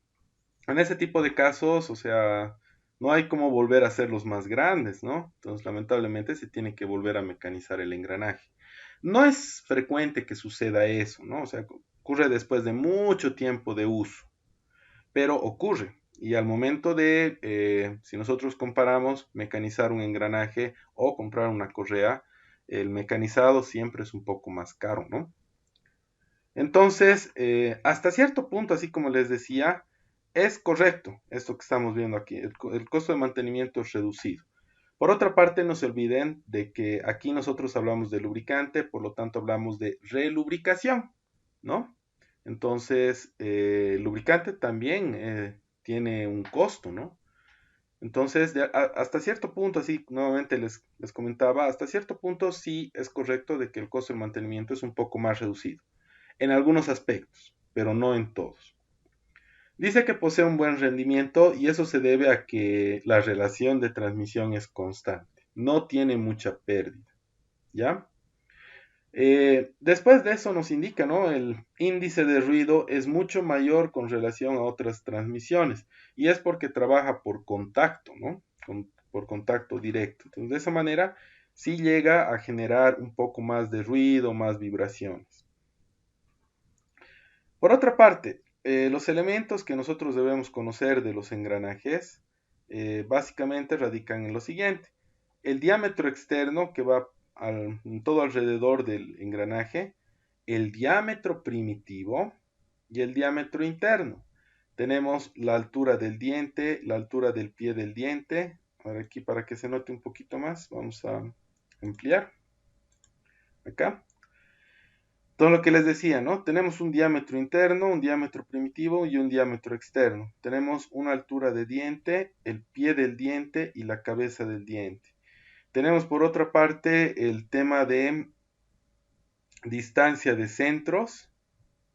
En ese tipo de casos, o sea, no hay como volver a hacerlos más grandes, ¿no? Entonces, lamentablemente, se tiene que volver a mecanizar el engranaje. No es frecuente que suceda eso, ¿no? O sea, ocurre después de mucho tiempo de uso. pero ocurre. Y al momento de, si nosotros comparamos mecanizar un engranaje o comprar una correa, el mecanizado siempre es un poco más caro, ¿no? Entonces, hasta cierto punto, así como les decía, es correcto esto que estamos viendo aquí. El costo de mantenimiento es reducido. Por otra parte, no se olviden de que aquí nosotros hablamos de lubricante, por lo tanto hablamos de relubricación, ¿no? Entonces, el lubricante también tiene un costo, ¿no? Entonces, hasta cierto punto, así nuevamente les comentaba, hasta cierto punto sí es correcto de que el costo de mantenimiento es un poco más reducido, en algunos aspectos, pero no en todos. Dice que posee un buen rendimiento y eso se debe a que la relación de transmisión es constante, no tiene mucha pérdida, ¿ya? Después de eso nos indica, ¿no? El índice de ruido es mucho mayor con relación a otras transmisiones y es porque trabaja por contacto, ¿no? Por contacto directo. Entonces, de esa manera sí llega a generar un poco más de ruido, más vibraciones. Por otra parte, los elementos que nosotros debemos conocer de los engranajes básicamente radican en lo siguiente. El diámetro externo que va todo alrededor del engranaje, el diámetro primitivo y el diámetro interno. Tenemos la altura del diente, la altura del pie del diente. Ahora aquí para que se note un poquito más, vamos a ampliar acá. Todo lo que les decía, ¿no? Tenemos un diámetro interno, un diámetro primitivo y un diámetro externo. Tenemos una altura de diente, el pie del diente y la cabeza del diente. Tenemos por otra parte el tema de distancia de centros.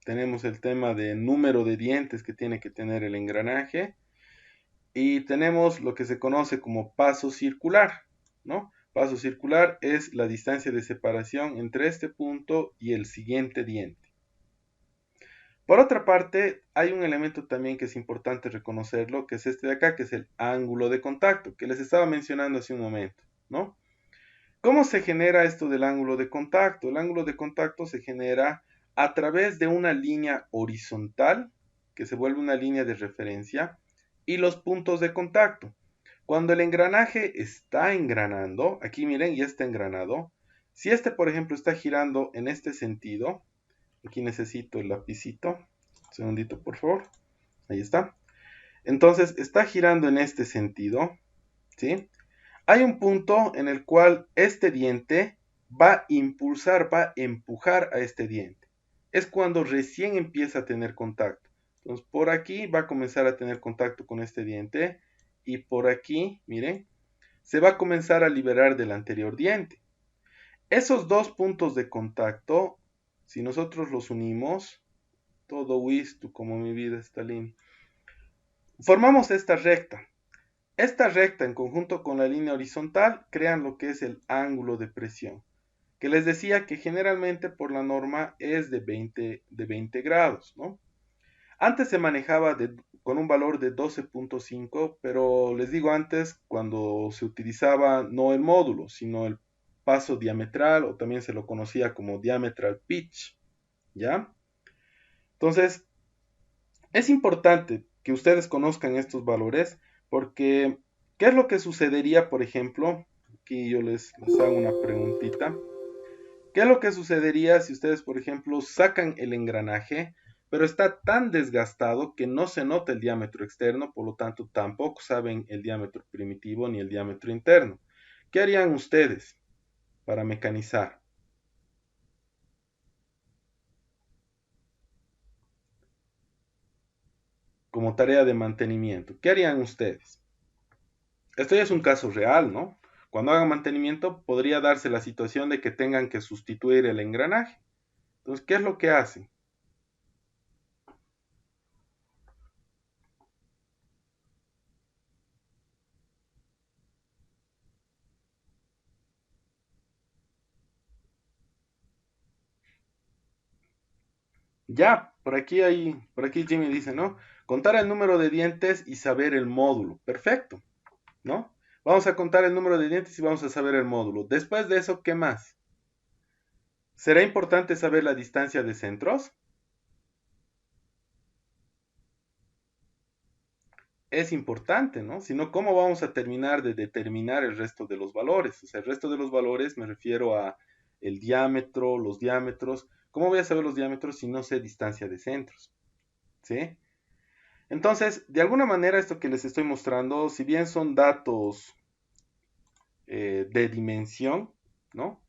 Tenemos el tema de número de dientes que tiene que tener el engranaje. Y tenemos lo que se conoce como paso circular, ¿no? Paso circular es la distancia de separación entre este punto y el siguiente diente. Por otra parte, hay un elemento también que es importante reconocerlo, que es este de acá, que es el ángulo de contacto, que les estaba mencionando hace un momento, ¿no? ¿Cómo se genera esto del ángulo de contacto? El ángulo de contacto se genera a través de una línea horizontal, que se vuelve una línea de referencia, y los puntos de contacto. Cuando el engranaje está engranando, aquí miren, ya está engranado. Si este, por ejemplo, está girando en este sentido, aquí necesito el lapicito, un segundito, por favor. Ahí está. Entonces, está girando en este sentido, ¿sí? Hay un punto en el cual este diente va a impulsar, va a empujar a este diente. Es cuando recién empieza a tener contacto. Entonces, por aquí va a comenzar a tener contacto con este diente. Y por aquí, miren, se va a comenzar a liberar del anterior diente. Esos dos puntos de contacto, si nosotros los unimos, todo Wistu como mi vida está linda, formamos esta recta. Esta recta en conjunto con la línea horizontal crean lo que es el ángulo de presión, que les decía que generalmente por la norma es de 20 grados, ¿no? Antes se manejaba con un valor de 12.5, pero les digo antes cuando se utilizaba no el módulo, sino el paso diametral o también se lo conocía como diametral pitch, ¿ya? Entonces, es importante que ustedes conozcan estos valores porque, ¿qué es lo que sucedería, por ejemplo? Aquí yo les hago una preguntita. ¿Qué es lo que sucedería si ustedes, por ejemplo, sacan el engranaje, pero está tan desgastado que no se nota el diámetro externo, por lo tanto tampoco saben el diámetro primitivo ni el diámetro interno? ¿Qué harían ustedes para mecanizar? Como tarea de mantenimiento. ¿Qué harían ustedes? Esto ya es un caso real, ¿no? Cuando hagan mantenimiento podría darse la situación de que tengan que sustituir el engranaje. Entonces, ¿qué es lo que hacen? Ya, por aquí Jimmy dice, ¿no? Contar el número de dientes y saber el módulo. Perfecto, ¿no? Vamos a contar el número de dientes y vamos a saber el módulo. Después de eso, ¿qué más? ¿Será importante saber la distancia de centros? es importante, ¿no? Si no, ¿cómo vamos a terminar de determinar el resto de los valores? O sea, el resto de los valores me refiero a el diámetro, los diámetros. ¿Cómo voy a saber los diámetros si no sé distancia de centros? ¿Sí? Entonces, de alguna manera esto que les estoy mostrando, si bien son datos de dimensión, ¿no?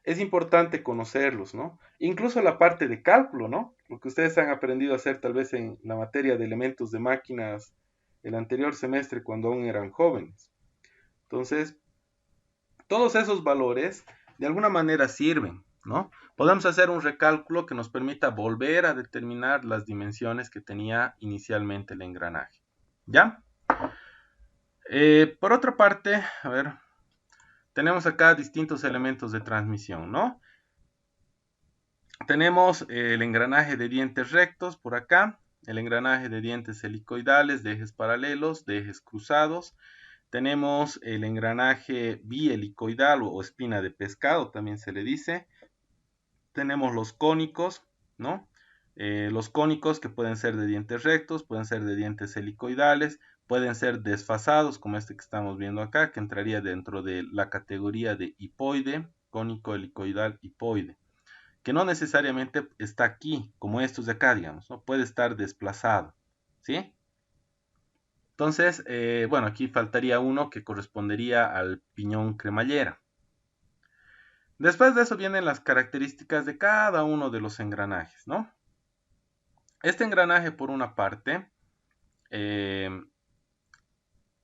Es importante conocerlos, ¿no? Incluso la parte de cálculo, ¿no? Lo que ustedes han aprendido a hacer tal vez en la materia de elementos de máquinas el anterior semestre cuando aún eran jóvenes. Entonces, todos esos valores de alguna manera sirven, ¿no? Podemos hacer un recálculo que nos permita volver a determinar las dimensiones que tenía inicialmente el engranaje, ¿ya? Por otra parte, a ver, tenemos acá distintos elementos de transmisión, ¿no? Tenemos el engranaje de dientes rectos por acá, el engranaje de dientes helicoidales, de ejes paralelos, de ejes cruzados. Tenemos el engranaje bihelicoidal o espina de pescado, también se le dice. Tenemos los cónicos, ¿no? Los cónicos que pueden ser de dientes rectos, pueden ser de dientes helicoidales, pueden ser desfasados, como este que estamos viendo acá, que entraría dentro de la categoría de hipoide, cónico helicoidal hipoide, que no necesariamente está aquí, como estos de acá, digamos, ¿no? Puede estar desplazado, ¿sí? Entonces, bueno, aquí faltaría uno que correspondería al piñón cremallera. Después de eso vienen las características de cada uno de los engranajes, ¿no? Este engranaje, por una parte,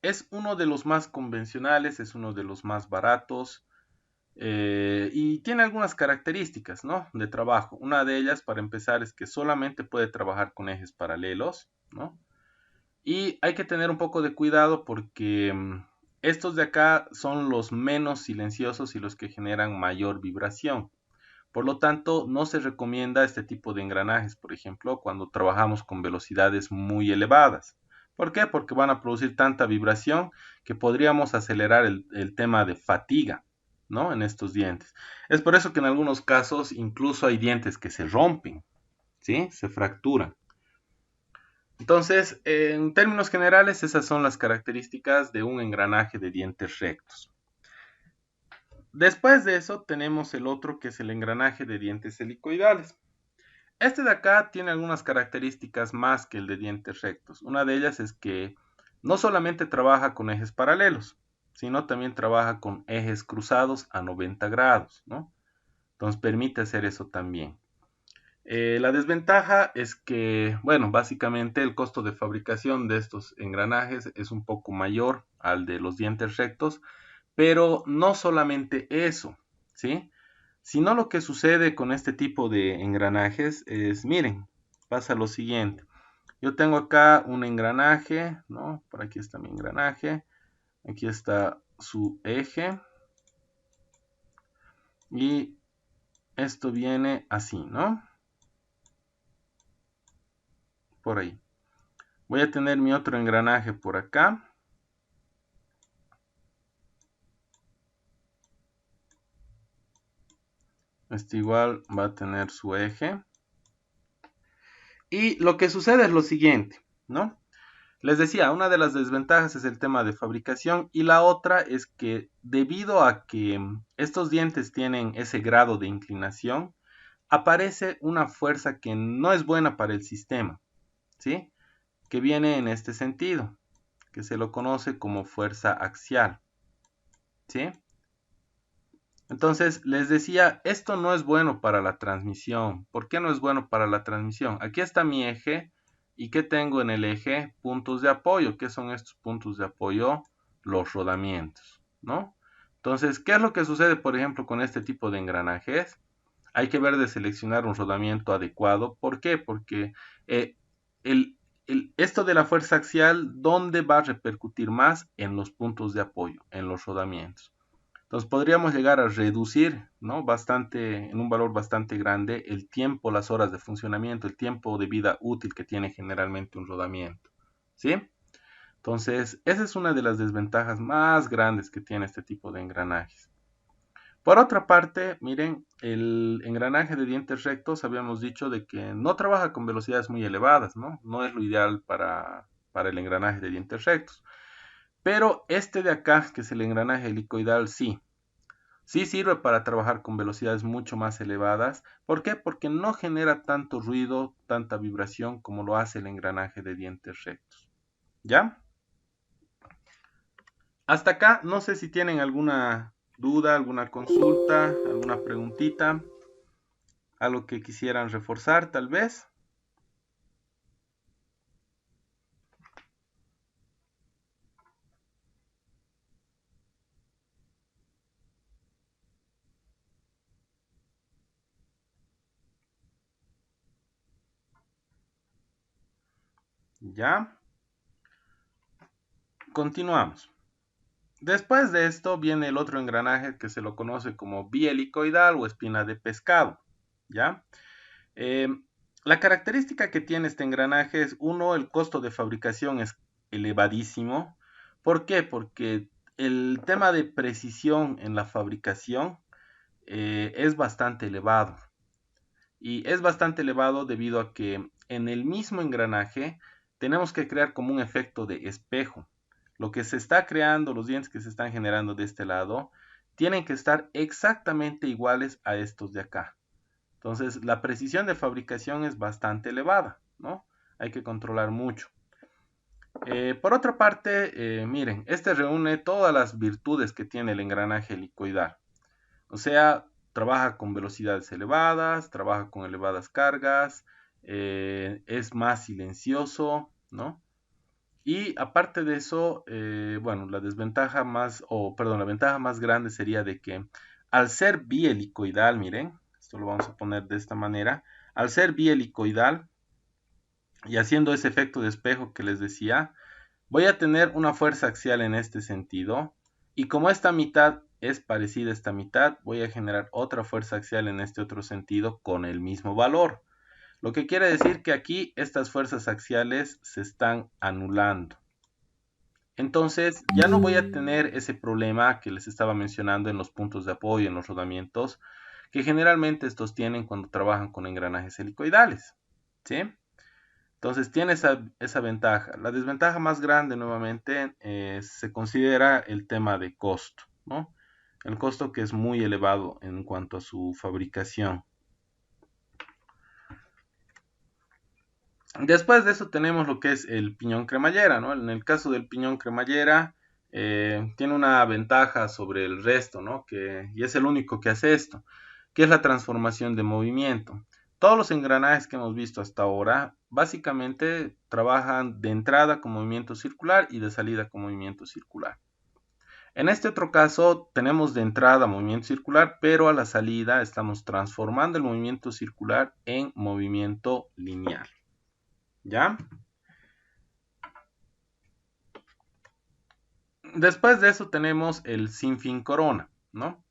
es uno de los más convencionales, es uno de los más baratos, y tiene algunas características, ¿no? De trabajo. Una de ellas, para empezar, es que solamente puede trabajar con ejes paralelos, ¿no? Y hay que tener un poco de cuidado porque estos de acá son los menos silenciosos y los que generan mayor vibración. Por lo tanto, no se recomienda este tipo de engranajes, por ejemplo, cuando trabajamos con velocidades muy elevadas. ¿Por qué? Porque van a producir tanta vibración que podríamos acelerar el tema de fatiga, ¿no? En estos dientes. Es por eso que en algunos casos incluso hay dientes que se rompen, ¿sí? Se fracturan. Entonces, en términos generales, esas son las características de un engranaje de dientes rectos. Después de eso tenemos el otro que es el engranaje de dientes helicoidales. Este de acá tiene algunas características más que el de dientes rectos. Una de ellas es que no solamente trabaja con ejes paralelos, sino también trabaja con ejes cruzados a 90 grados, ¿no? Entonces permite hacer eso también. La desventaja es que, bueno, básicamente el costo de fabricación de estos engranajes es un poco mayor al de los dientes rectos, pero no solamente eso, ¿sí? Sino lo que sucede con este tipo de engranajes es, miren, pasa lo siguiente. Yo tengo acá un engranaje, ¿no? Por aquí está mi engranaje, aquí está su eje y esto viene así, ¿no? Por ahí. Voy a tener mi otro engranaje por acá. Este igual va a tener su eje. Y lo que sucede es lo siguiente, ¿no? Les decía, una de las desventajas es el tema de fabricación y la otra es que debido a que estos dientes tienen ese grado de inclinación, aparece una fuerza que no es buena para el sistema, ¿sí? Que viene en este sentido, que se lo conoce como fuerza axial, ¿sí? Entonces, les decía, esto no es bueno para la transmisión. ¿Por qué no es bueno para la transmisión? Aquí está mi eje. ¿Y qué tengo en el eje? Puntos de apoyo. ¿Qué son estos puntos de apoyo? Los rodamientos, ¿no? Entonces, ¿qué es lo que sucede, por ejemplo, con este tipo de engranajes? Hay que ver de seleccionar un rodamiento adecuado. ¿Por qué? Porque eh, el, esto de la fuerza axial, ¿dónde va a repercutir más? En los puntos de apoyo, en los rodamientos. Entonces podríamos llegar a reducir, ¿no? Bastante, en un valor bastante grande, el tiempo, las horas de funcionamiento, el tiempo de vida útil que tiene generalmente un rodamiento, ¿sí? Entonces, esa es una de las desventajas más grandes que tiene este tipo de engranajes. Por otra parte, miren, el engranaje de dientes rectos habíamos dicho de que no trabaja con velocidades muy elevadas, ¿no? No es lo ideal para el engranaje de dientes rectos. Pero este de acá, que es el engranaje helicoidal, sí sirve para trabajar con velocidades mucho más elevadas. ¿Por qué? Porque no genera tanto ruido, tanta vibración como lo hace el engranaje de dientes rectos. ¿Ya? Hasta acá, no sé si tienen alguna duda, alguna consulta, alguna preguntita, algo que quisieran reforzar tal vez. ¿Ya? Continuamos. Después de esto viene el otro engranaje que se lo conoce como vía helicoidal o espina de pescado. ¿Ya? La característica que tiene este engranaje es, uno, el costo de fabricación es elevadísimo. ¿Por qué? Porque el tema de precisión en la fabricación es bastante elevado. Y es bastante elevado debido a que en el mismo engranaje tenemos que crear como un efecto de espejo. Lo que se está creando, los dientes que se están generando de este lado, tienen que estar exactamente iguales a estos de acá. Entonces, la precisión de fabricación es bastante elevada, ¿no? Hay que controlar mucho. Por otra parte, miren, este reúne todas las virtudes que tiene el engranaje helicoidal. O sea, trabaja con velocidades elevadas, trabaja con elevadas cargas, es más silencioso, ¿no? Y aparte de eso, bueno, la desventaja más, o perdón, la ventaja más grande sería de que al ser bielicoidal, miren, esto lo vamos a poner de esta manera, al ser bielicoidal y haciendo ese efecto de espejo que les decía, voy a tener una fuerza axial en este sentido, y como esta mitad es parecida a esta mitad, voy a generar otra fuerza axial en este otro sentido con el mismo valor. Lo que quiere decir que aquí estas fuerzas axiales se están anulando. Entonces ya no voy a tener ese problema que les estaba mencionando en los puntos de apoyo, en los rodamientos, que generalmente estos tienen cuando trabajan con engranajes helicoidales. ¿Sí? Entonces tiene esa ventaja. La desventaja más grande nuevamente se considera el tema de costo, ¿no? El costo que es muy elevado en cuanto a su fabricación. Después de eso tenemos lo que es el piñón cremallera, ¿no? En el caso del piñón cremallera tiene una ventaja sobre el resto, ¿no? Y es el único que hace esto, que es la transformación de movimiento. Todos los engranajes que hemos visto hasta ahora básicamente trabajan de entrada con movimiento circular y de salida con movimiento circular. En este otro caso tenemos de entrada movimiento circular, pero a la salida estamos transformando el movimiento circular en movimiento lineal. ¿Ya? Después de eso tenemos el sinfín corona, ¿no?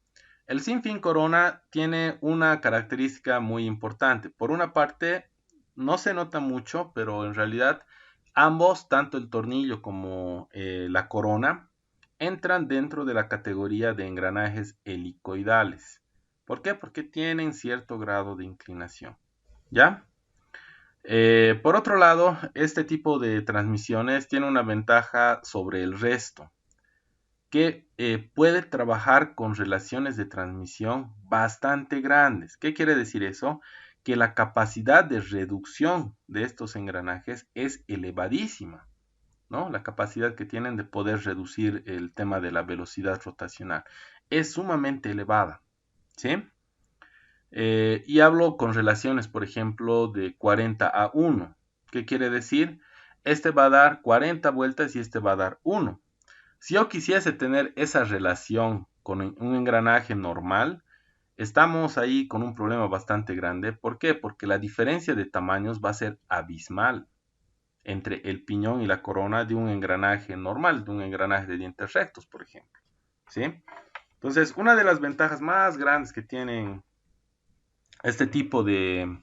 El sinfín corona tiene una característica muy importante. Por una parte, no se nota mucho, pero en realidad ambos, tanto el tornillo como la corona, entran dentro de la categoría de engranajes helicoidales. ¿Por qué? Porque tienen cierto grado de inclinación. ¿Ya? Por otro lado, este tipo de transmisiones tiene una ventaja sobre el resto, que puede trabajar con relaciones de transmisión bastante grandes. ¿Qué quiere decir eso? Que la capacidad de reducción de estos engranajes es elevadísima, ¿no? La capacidad que tienen de poder reducir el tema de la velocidad rotacional es sumamente elevada, ¿sí? Y hablo con relaciones, por ejemplo, de 40 a 1. ¿Qué quiere decir? Este va a dar 40 vueltas y este va a dar 1. Si yo quisiese tener esa relación con un engranaje normal, estamos ahí con un problema bastante grande. ¿Por qué? Porque la diferencia de tamaños va a ser abismal entre el piñón y la corona de un engranaje normal, de un engranaje de dientes rectos, por ejemplo. ¿Sí? Entonces, una de las ventajas más grandes que tienen este tipo de,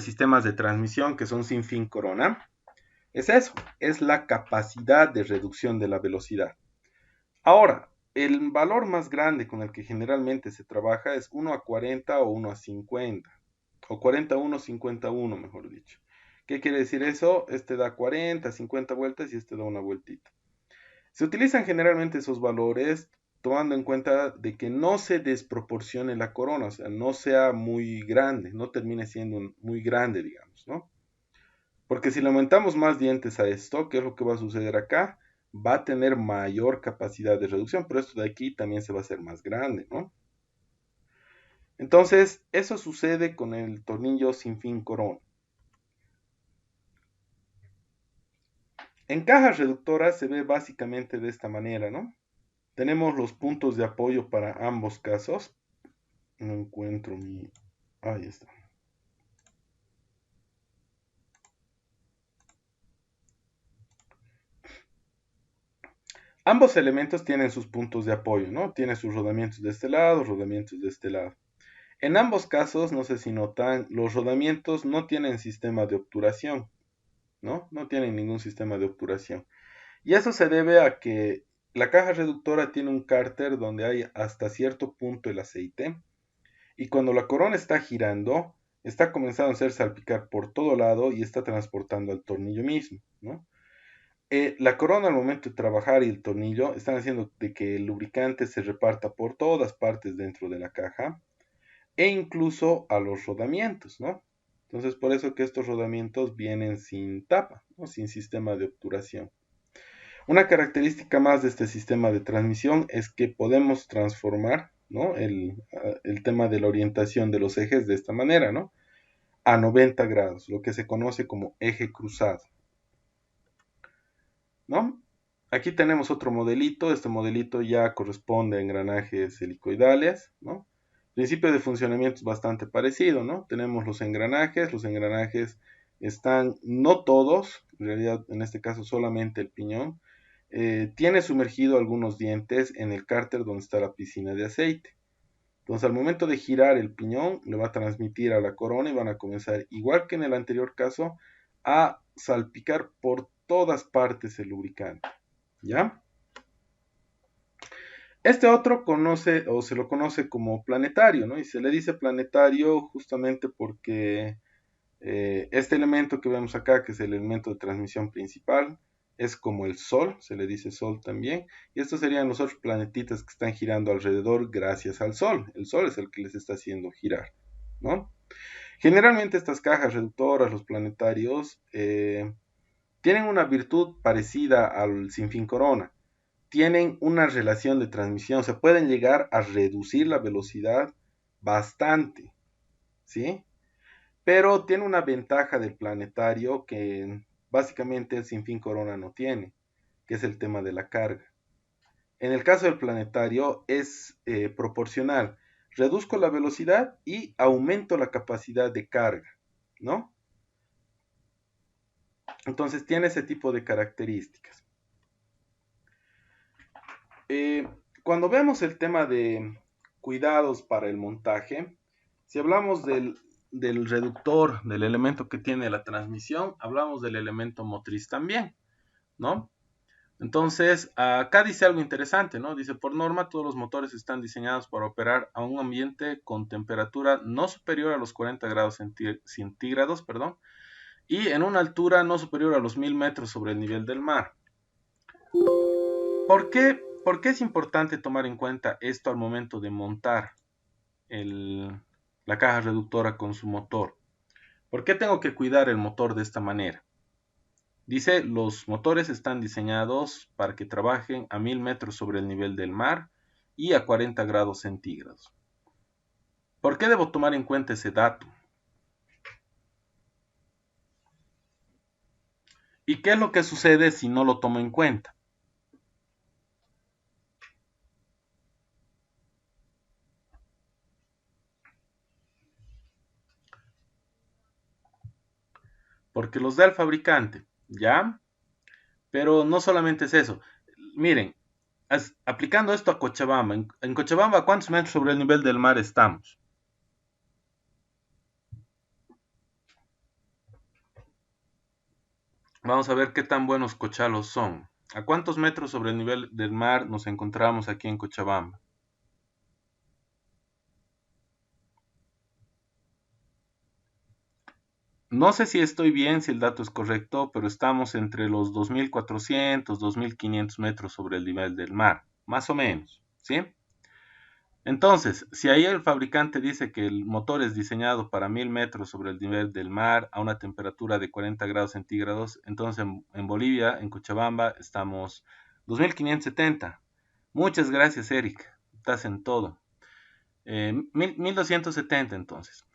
sistemas de transmisión que son sin fin corona es eso, es la capacidad de reducción de la velocidad. Ahora, el valor más grande con el que generalmente se trabaja es 1 a 40 o 1 a 50, o 41, 51, mejor dicho. ¿Qué quiere decir eso? Este da 40, 50 vueltas y este da una vueltita. Se utilizan generalmente esos valores tomando en cuenta de que no se desproporcione la corona, o sea, no sea muy grande, no termine siendo muy grande, digamos, ¿no? Porque si le aumentamos más dientes a esto, ¿qué es lo que va a suceder acá? Va a tener mayor capacidad de reducción, pero esto de aquí también se va a hacer más grande, ¿no? Entonces, eso sucede con el tornillo sin fin corona. En cajas reductoras se ve básicamente de esta manera, ¿no? Tenemos los puntos de apoyo para ambos casos. No encuentro mi... Ahí está. Ambos elementos tienen sus puntos de apoyo, ¿no? Tiene sus rodamientos de este lado, rodamientos de este lado. En ambos casos, no sé si notan, los rodamientos no tienen sistema de obturación, ¿no? No tienen ningún sistema de obturación. Y eso se debe a que la caja reductora tiene un cárter donde hay hasta cierto punto el aceite. Y cuando la corona está girando, está comenzando a hacer salpicar por todo lado y está transportando al tornillo mismo, ¿no? La corona al momento de trabajar y el tornillo están haciendo de que el lubricante se reparta por todas partes dentro de la caja e incluso a los rodamientos, ¿no? Entonces por eso que estos rodamientos vienen sin tapa, ¿no? Sin sistema de obturación. Una característica más de este sistema de transmisión es que podemos transformar, ¿no? el tema de la orientación de los ejes de esta manera, ¿no? A 90 grados, lo que se conoce como eje cruzado, ¿no? Aquí tenemos otro modelito, este modelito ya corresponde a engranajes helicoidales, ¿no? El principio de funcionamiento es bastante parecido, ¿no? Tenemos los engranajes están, no todos, en realidad en este caso solamente el piñón, tiene sumergido algunos dientes en el cárter donde está la piscina de aceite. Entonces al momento de girar el piñón le va a transmitir a la corona y van a comenzar, igual que en el anterior caso, a salpicar por todas partes el lubricante. ¿Ya? Este otro conoce o se lo conoce como planetario, ¿no? Y se le dice planetario justamente porque este elemento que vemos acá, que es el elemento de transmisión principal, es como el Sol, se le dice Sol también, y estos serían los otros planetitas que están girando alrededor gracias al Sol. El Sol es el que les está haciendo girar, ¿no? Generalmente estas cajas reductoras, los planetarios, tienen una virtud parecida al sinfín corona. Tienen una relación de transmisión, se pueden llegar a reducir la velocidad bastante, ¿sí? Pero tiene una ventaja del planetario que básicamente el sinfín corona no tiene, que es el tema de la carga. En el caso del planetario es proporcional. Reduzco la velocidad y aumento la capacidad de carga, ¿no? Entonces tiene ese tipo de características. Cuando vemos el tema de cuidados para el montaje, si hablamos del reductor, del elemento que tiene la transmisión, hablamos del elemento motriz también, ¿no? Entonces, acá dice algo interesante, ¿no? Dice, por norma, todos los motores están diseñados para operar a un ambiente con temperatura no superior a los 40 grados centígrados, perdón, y en una altura no superior a los 1000 metros sobre el nivel del mar. ¿Por qué es importante tomar en cuenta esto al momento de montar la caja reductora con su motor? ¿Por qué tengo que cuidar el motor de esta manera? Dice, los motores están diseñados para que trabajen a 1000 metros sobre el nivel del mar y a 40 grados centígrados. ¿Por qué debo tomar en cuenta ese dato? ¿Y qué es lo que sucede si no lo tomo en cuenta? Porque los da el fabricante, ¿ya? Pero no solamente es eso. Miren, aplicando esto a Cochabamba, en Cochabamba, ¿cuántos metros sobre el nivel del mar estamos? Vamos a ver qué tan buenos cochalos son. ¿A cuántos metros sobre el nivel del mar nos encontramos aquí en Cochabamba? No sé si estoy bien, si el dato es correcto, pero estamos entre los 2400, 2500 metros sobre el nivel del mar, más o menos, ¿sí? Entonces, si ahí el fabricante dice que el motor es diseñado para 1000 metros sobre el nivel del mar a una temperatura de 40 grados centígrados, entonces en Bolivia, en Cochabamba, estamos 2570. Muchas gracias, Eric. Estás en todo. 1270 entonces.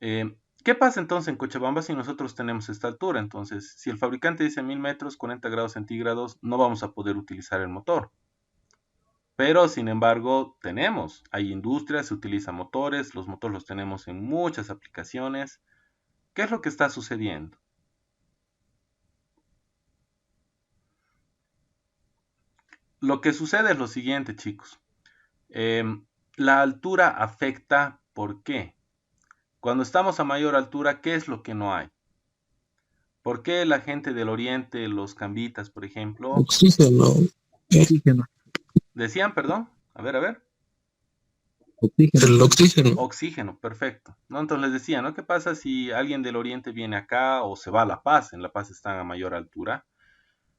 ¿Qué pasa entonces en Cochabamba si nosotros tenemos esta altura? Entonces, si el fabricante dice 1000 metros, 40 grados centígrados, no vamos a poder utilizar el motor. Pero, sin embargo, hay industrias, se utilizan motores, los motores los tenemos en muchas aplicaciones. ¿Qué es lo que está sucediendo? Lo que sucede es lo siguiente, chicos. La altura afecta, ¿por qué? Cuando estamos a mayor altura, ¿qué es lo que no hay? ¿Por qué la gente del oriente, los cambitas, por ejemplo, Oxígeno. Oxígeno, decían, perdón? A ver. oxígeno. El oxígeno. Oxígeno, perfecto. ¿No? Entonces les decía, ¿no? ¿Qué pasa si alguien del oriente viene acá o se va a La Paz? En La Paz están a mayor altura.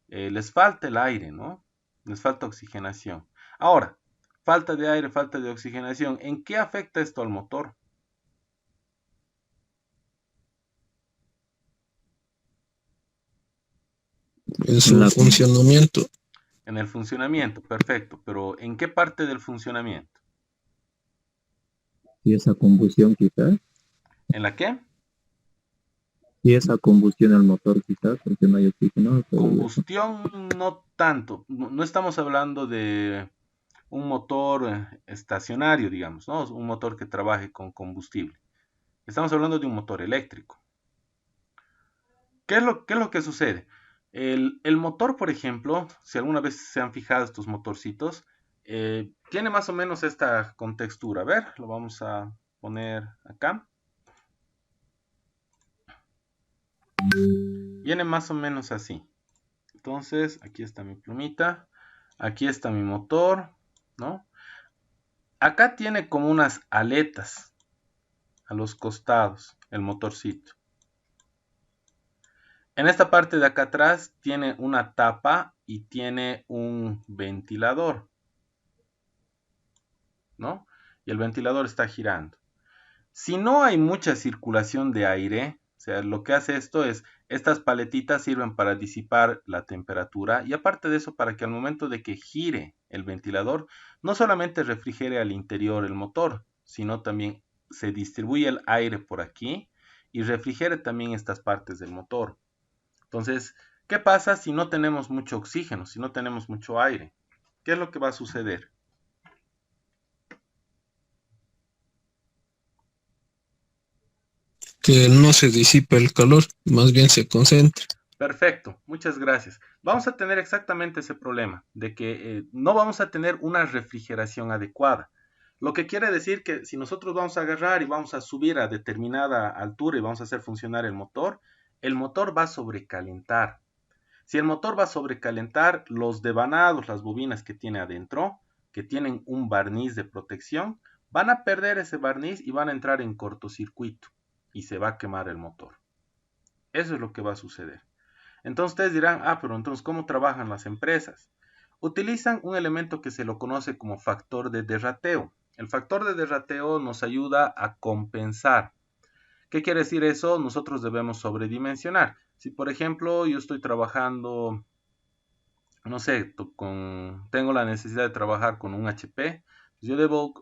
Les falta el aire, ¿no? Les falta oxigenación. Ahora, falta de aire, falta de oxigenación. ¿En qué afecta esto al motor? En su La funcionamiento. En el funcionamiento, perfecto. Pero ¿en qué parte del funcionamiento? y esa combustión quizás, ¿En la qué? y esa combustión al motor quizás, porque no hay oxígeno, todo eso. Combustión no tanto. No estamos hablando de un motor estacionario, digamos, ¿no? Un motor que trabaje con combustible. Estamos hablando de un motor eléctrico. ¿Qué es lo que sucede? El motor, por ejemplo, si alguna vez se han fijado estos motorcitos, tiene más o menos esta contextura. A ver, lo vamos a poner acá. Viene más o menos así. Entonces, aquí está mi plumita. Aquí está mi motor, ¿no? Acá tiene como unas aletas a los costados, el motorcito. En esta parte de acá atrás tiene una tapa y tiene un ventilador, ¿no? Y el ventilador está girando. Si no hay mucha circulación de aire, o sea, lo que hace esto es, estas paletitas sirven para disipar la temperatura y aparte de eso, para que al momento de que gire el ventilador, no solamente refrigere al interior el motor, sino también se distribuye el aire por aquí y refrigere también estas partes del motor. Entonces, ¿qué pasa si no tenemos mucho oxígeno, si no tenemos mucho aire? ¿Qué es lo que va a suceder? Que no se disipa el calor, más bien se concentra. Perfecto, muchas gracias. Vamos a tener exactamente ese problema, de que no vamos a tener una refrigeración adecuada. Lo que quiere decir que si nosotros vamos a agarrar y vamos a subir a determinada altura y vamos a hacer funcionar el motor va a sobrecalentar. Si el motor va a sobrecalentar, los devanados, las bobinas que tiene adentro, que tienen un barniz de protección, van a perder ese barniz y van a entrar en cortocircuito y se va a quemar el motor. Eso es lo que va a suceder. Entonces ustedes dirán, pero entonces, ¿cómo trabajan las empresas? Utilizan un elemento que se lo conoce como factor de derrateo. El factor de derrateo nos ayuda a compensar. ¿Qué quiere decir eso? Nosotros debemos sobredimensionar. Si por ejemplo yo estoy trabajando, no sé, tengo la necesidad de trabajar con un HP, yo debo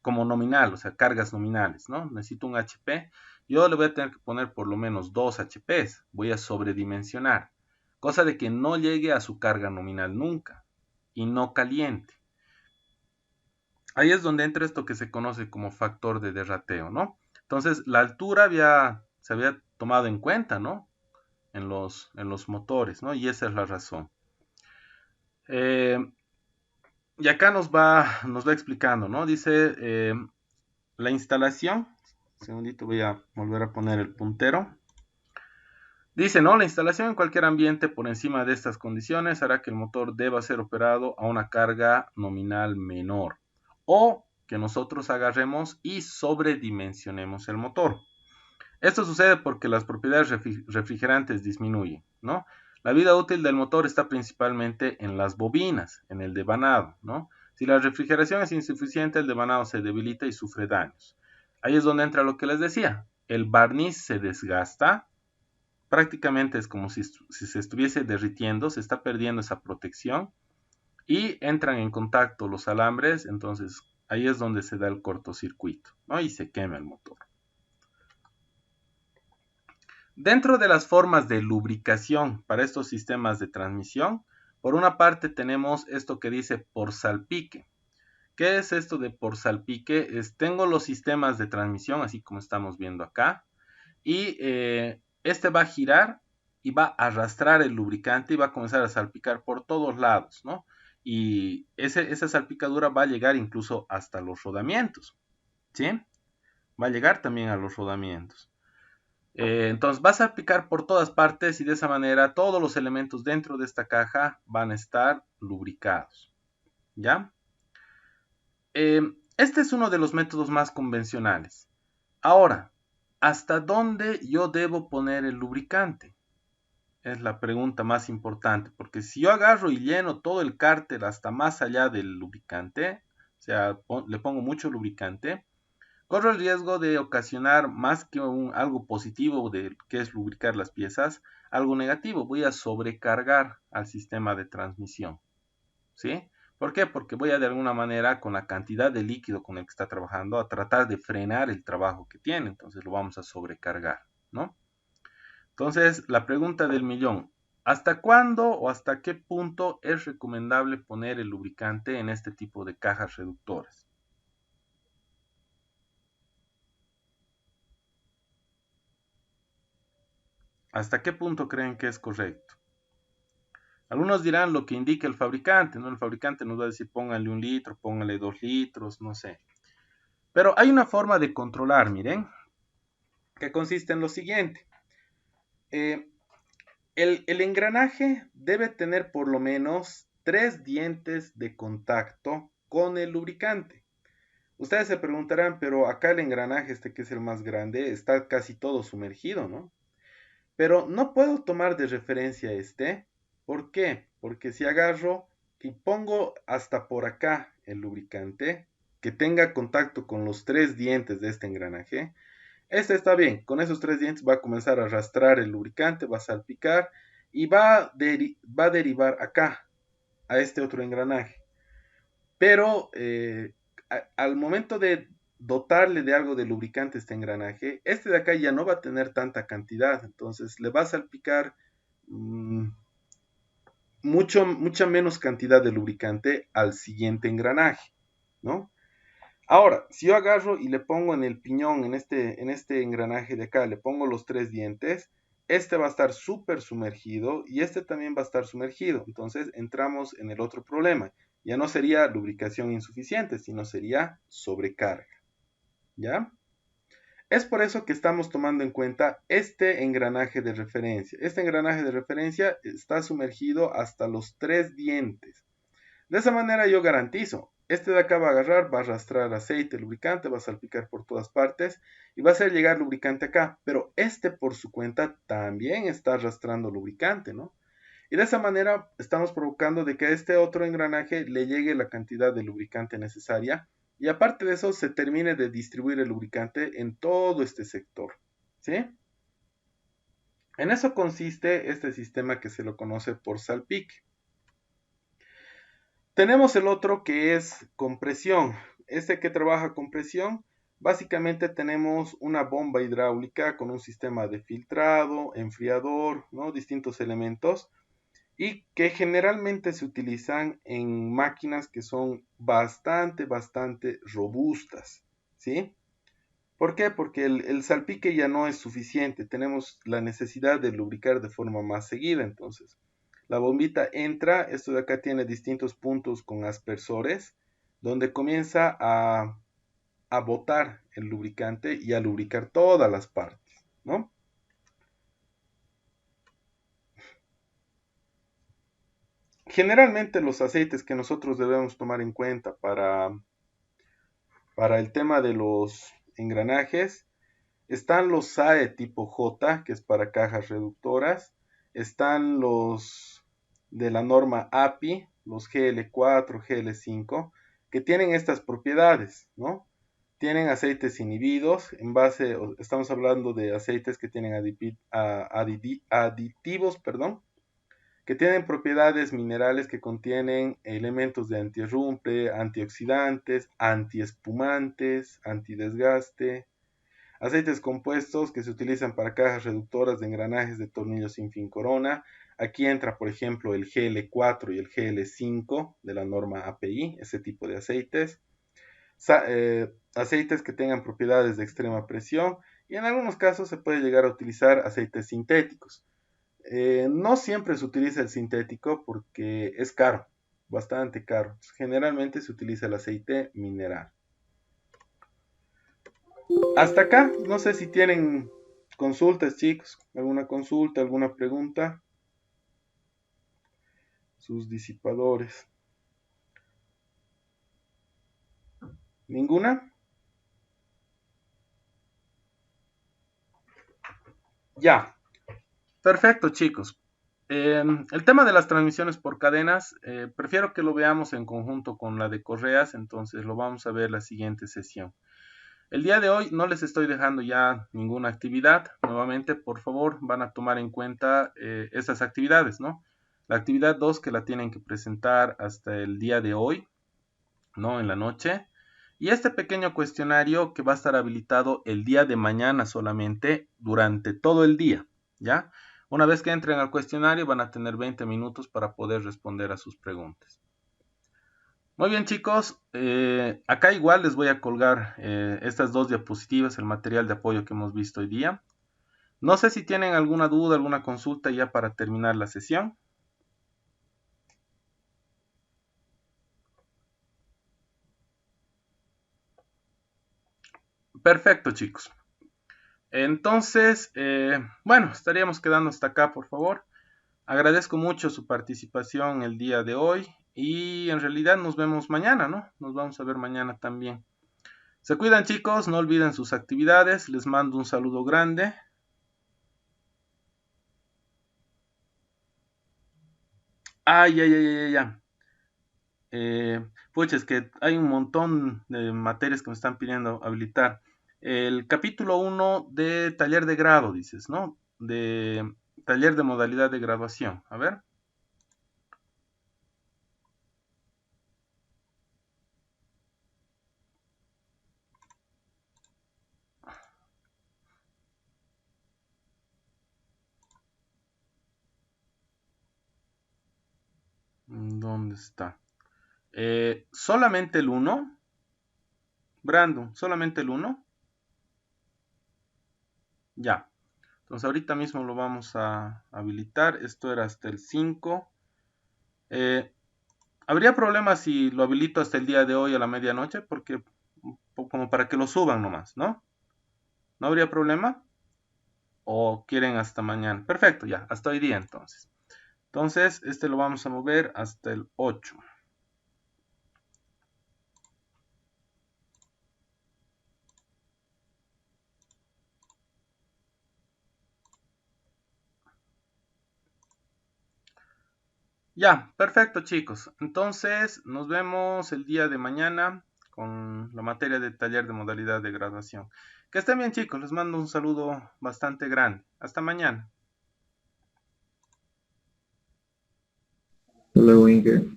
como nominal, o sea, cargas nominales, ¿no? Necesito un HP, yo le voy a tener que poner por lo menos 2 HPs, voy a sobredimensionar, cosa de que no llegue a su carga nominal nunca y no caliente. Ahí es donde entra esto que se conoce como factor de derrateo, ¿no? Entonces, la altura se había tomado en cuenta, ¿no? En los motores, ¿no? Y esa es la razón. Y acá nos va explicando, ¿no? Dice la instalación. Un segundito, voy a volver a poner el puntero. Dice, ¿no? La instalación en cualquier ambiente por encima de estas condiciones hará que el motor deba ser operado a una carga nominal menor. O que nosotros agarremos y sobredimensionemos el motor. Esto sucede porque las propiedades refrigerantes disminuyen, ¿no? La vida útil del motor está principalmente en las bobinas, en el devanado, ¿no? Si la refrigeración es insuficiente, el devanado se debilita y sufre daños. Ahí es donde entra lo que les decía. El barniz se desgasta, prácticamente es como si se estuviese derritiendo, se está perdiendo esa protección y entran en contacto los alambres, entonces ahí es donde se da el cortocircuito, ¿no? Y se quema el motor. Dentro de las formas de lubricación para estos sistemas de transmisión, por una parte tenemos esto que dice por salpique. ¿Qué es esto de por salpique? Tengo los sistemas de transmisión, así como estamos viendo acá, y este va a girar y va a arrastrar el lubricante y va a comenzar a salpicar por todos lados, ¿no? Y esa salpicadura va a llegar incluso hasta los rodamientos, ¿sí? Va a llegar también a los rodamientos. Entonces va a salpicar por todas partes y de esa manera todos los elementos dentro de esta caja van a estar lubricados, ¿ya? Este es uno de los métodos más convencionales. Ahora, ¿hasta dónde yo debo poner el lubricante? Es la pregunta más importante, porque si yo agarro y lleno todo el cárter hasta más allá del lubricante, o sea, le pongo mucho lubricante, corro el riesgo de ocasionar más que algo positivo de que es lubricar las piezas, algo negativo. Voy a sobrecargar al sistema de transmisión, ¿sí? ¿Por qué? Porque voy a de alguna manera con la cantidad de líquido con el que está trabajando a tratar de frenar el trabajo que tiene, entonces lo vamos a sobrecargar, ¿no? Entonces, la pregunta del millón, ¿hasta cuándo o hasta qué punto es recomendable poner el lubricante en este tipo de cajas reductoras? ¿Hasta qué punto creen que es correcto? Algunos dirán lo que indica el fabricante, ¿no? El fabricante nos va a decir póngale 1 litro, póngale 2 litros, no sé. Pero hay una forma de controlar, miren, que consiste en lo siguiente. El engranaje debe tener por lo menos 3 dientes de contacto con el lubricante. Ustedes se preguntarán, pero acá el engranaje este que es el más grande está casi todo sumergido, ¿no? Pero no puedo tomar de referencia este. ¿Por qué? Porque si agarro y pongo hasta por acá el lubricante, que tenga contacto con los 3 dientes de este engranaje, este está bien. Con esos 3 dientes va a comenzar a arrastrar el lubricante, va a salpicar y va a derivar acá, a este otro engranaje. Pero al momento de dotarle de algo de lubricante a este engranaje, este de acá ya no va a tener tanta cantidad, entonces le va a salpicar mucha menos cantidad de lubricante al siguiente engranaje, ¿no? Ahora, si yo agarro y le pongo en el piñón, en este engranaje de acá, le pongo los 3 dientes, este va a estar súper sumergido y este también va a estar sumergido. Entonces entramos en el otro problema. Ya no sería lubricación insuficiente, sino sería sobrecarga. ¿Ya? Es por eso que estamos tomando en cuenta este engranaje de referencia. Este engranaje de referencia está sumergido hasta los 3 dientes. De esa manera yo garantizo, este de acá va a agarrar, va a arrastrar aceite, lubricante, va a salpicar por todas partes y va a hacer llegar lubricante acá, pero este por su cuenta también está arrastrando lubricante, ¿no? Y de esa manera estamos provocando de que a este otro engranaje le llegue la cantidad de lubricante necesaria y aparte de eso se termine de distribuir el lubricante en todo este sector, ¿sí? En eso consiste este sistema que se lo conoce por salpique. Tenemos el otro que es compresión. Este que trabaja con presión, básicamente tenemos una bomba hidráulica con un sistema de filtrado, enfriador, ¿no? Distintos elementos y que generalmente se utilizan en máquinas que son bastante robustas, ¿sí? ¿Por qué? Porque el salpique ya no es suficiente, tenemos la necesidad de lubricar de forma más seguida, entonces la bombita entra, esto de acá tiene distintos puntos con aspersores, donde comienza a botar el lubricante y a lubricar todas las partes, ¿no? Generalmente los aceites que nosotros debemos tomar en cuenta para el tema de los engranajes Están los SAE tipo J, que es para cajas reductoras. Están los de la norma API, los GL4, GL5, que tienen estas propiedades, ¿no? Tienen aceites inhibidos, estamos hablando de aceites que tienen aditivos, perdón, que tienen propiedades minerales que contienen elementos de antierrumpe, antioxidantes, antiespumantes, antidesgaste, aceites compuestos que se utilizan para cajas reductoras de engranajes de tornillos sin fin corona. Aquí entra, por ejemplo, el GL4 y el GL5 de la norma API, ese tipo de aceites. Aceites que tengan propiedades de extrema presión y en algunos casos se puede llegar a utilizar aceites sintéticos. No siempre se utiliza el sintético porque es caro, bastante caro. Generalmente se utiliza el aceite mineral. Hasta acá, no sé si tienen consultas, chicos. ¿Alguna consulta, alguna pregunta? Sus disipadores. ¿Ninguna? Ya. Perfecto, chicos. El tema de las transmisiones por cadenas, prefiero que lo veamos en conjunto con la de correas, entonces lo vamos a ver la siguiente sesión. El día de hoy no les estoy dejando ya ninguna actividad. Nuevamente, por favor, van a tomar en cuenta esas actividades, ¿no? La actividad 2 que la tienen que presentar hasta el día de hoy, ¿no? En la noche. Y este pequeño cuestionario que va a estar habilitado el día de mañana solamente durante todo el día, ¿ya? Una vez que entren al cuestionario van a tener 20 minutos para poder responder a sus preguntas. Muy bien, chicos, acá igual les voy a colgar estas dos diapositivas, el material de apoyo que hemos visto hoy día. No sé si tienen alguna duda, alguna consulta ya para terminar la sesión. Perfecto, chicos. Entonces, bueno, estaríamos quedando hasta acá, por favor. Agradezco mucho su participación el día de hoy y en realidad nos vemos mañana, ¿no? Nos vamos a ver mañana también. Se cuidan, chicos, no olviden sus actividades. Les mando un saludo grande. Ay, ay, ay, ay, ay. Pucha, es que hay un montón de materias que me están pidiendo habilitar. El capítulo 1 de taller de grado, dices, ¿no? De taller de modalidad de graduación. A ver. ¿Dónde está? Solamente el 1. Brandon, solamente el 1. Ya. Entonces ahorita mismo lo vamos a habilitar. Esto era hasta el 5. ¿Habría problema si lo habilito hasta el día de hoy a la medianoche? Porque como para que lo suban nomás, ¿no? ¿No habría problema? ¿O quieren hasta mañana? Perfecto, ya, hasta hoy día entonces. Entonces, este lo vamos a mover hasta el 8. Ya, perfecto, chicos. Entonces, nos vemos el día de mañana con la materia de taller de modalidad de graduación. Que estén bien, chicos. Les mando un saludo bastante grande. Hasta mañana. Hasta luego, Inge.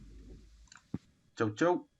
Chau, chau.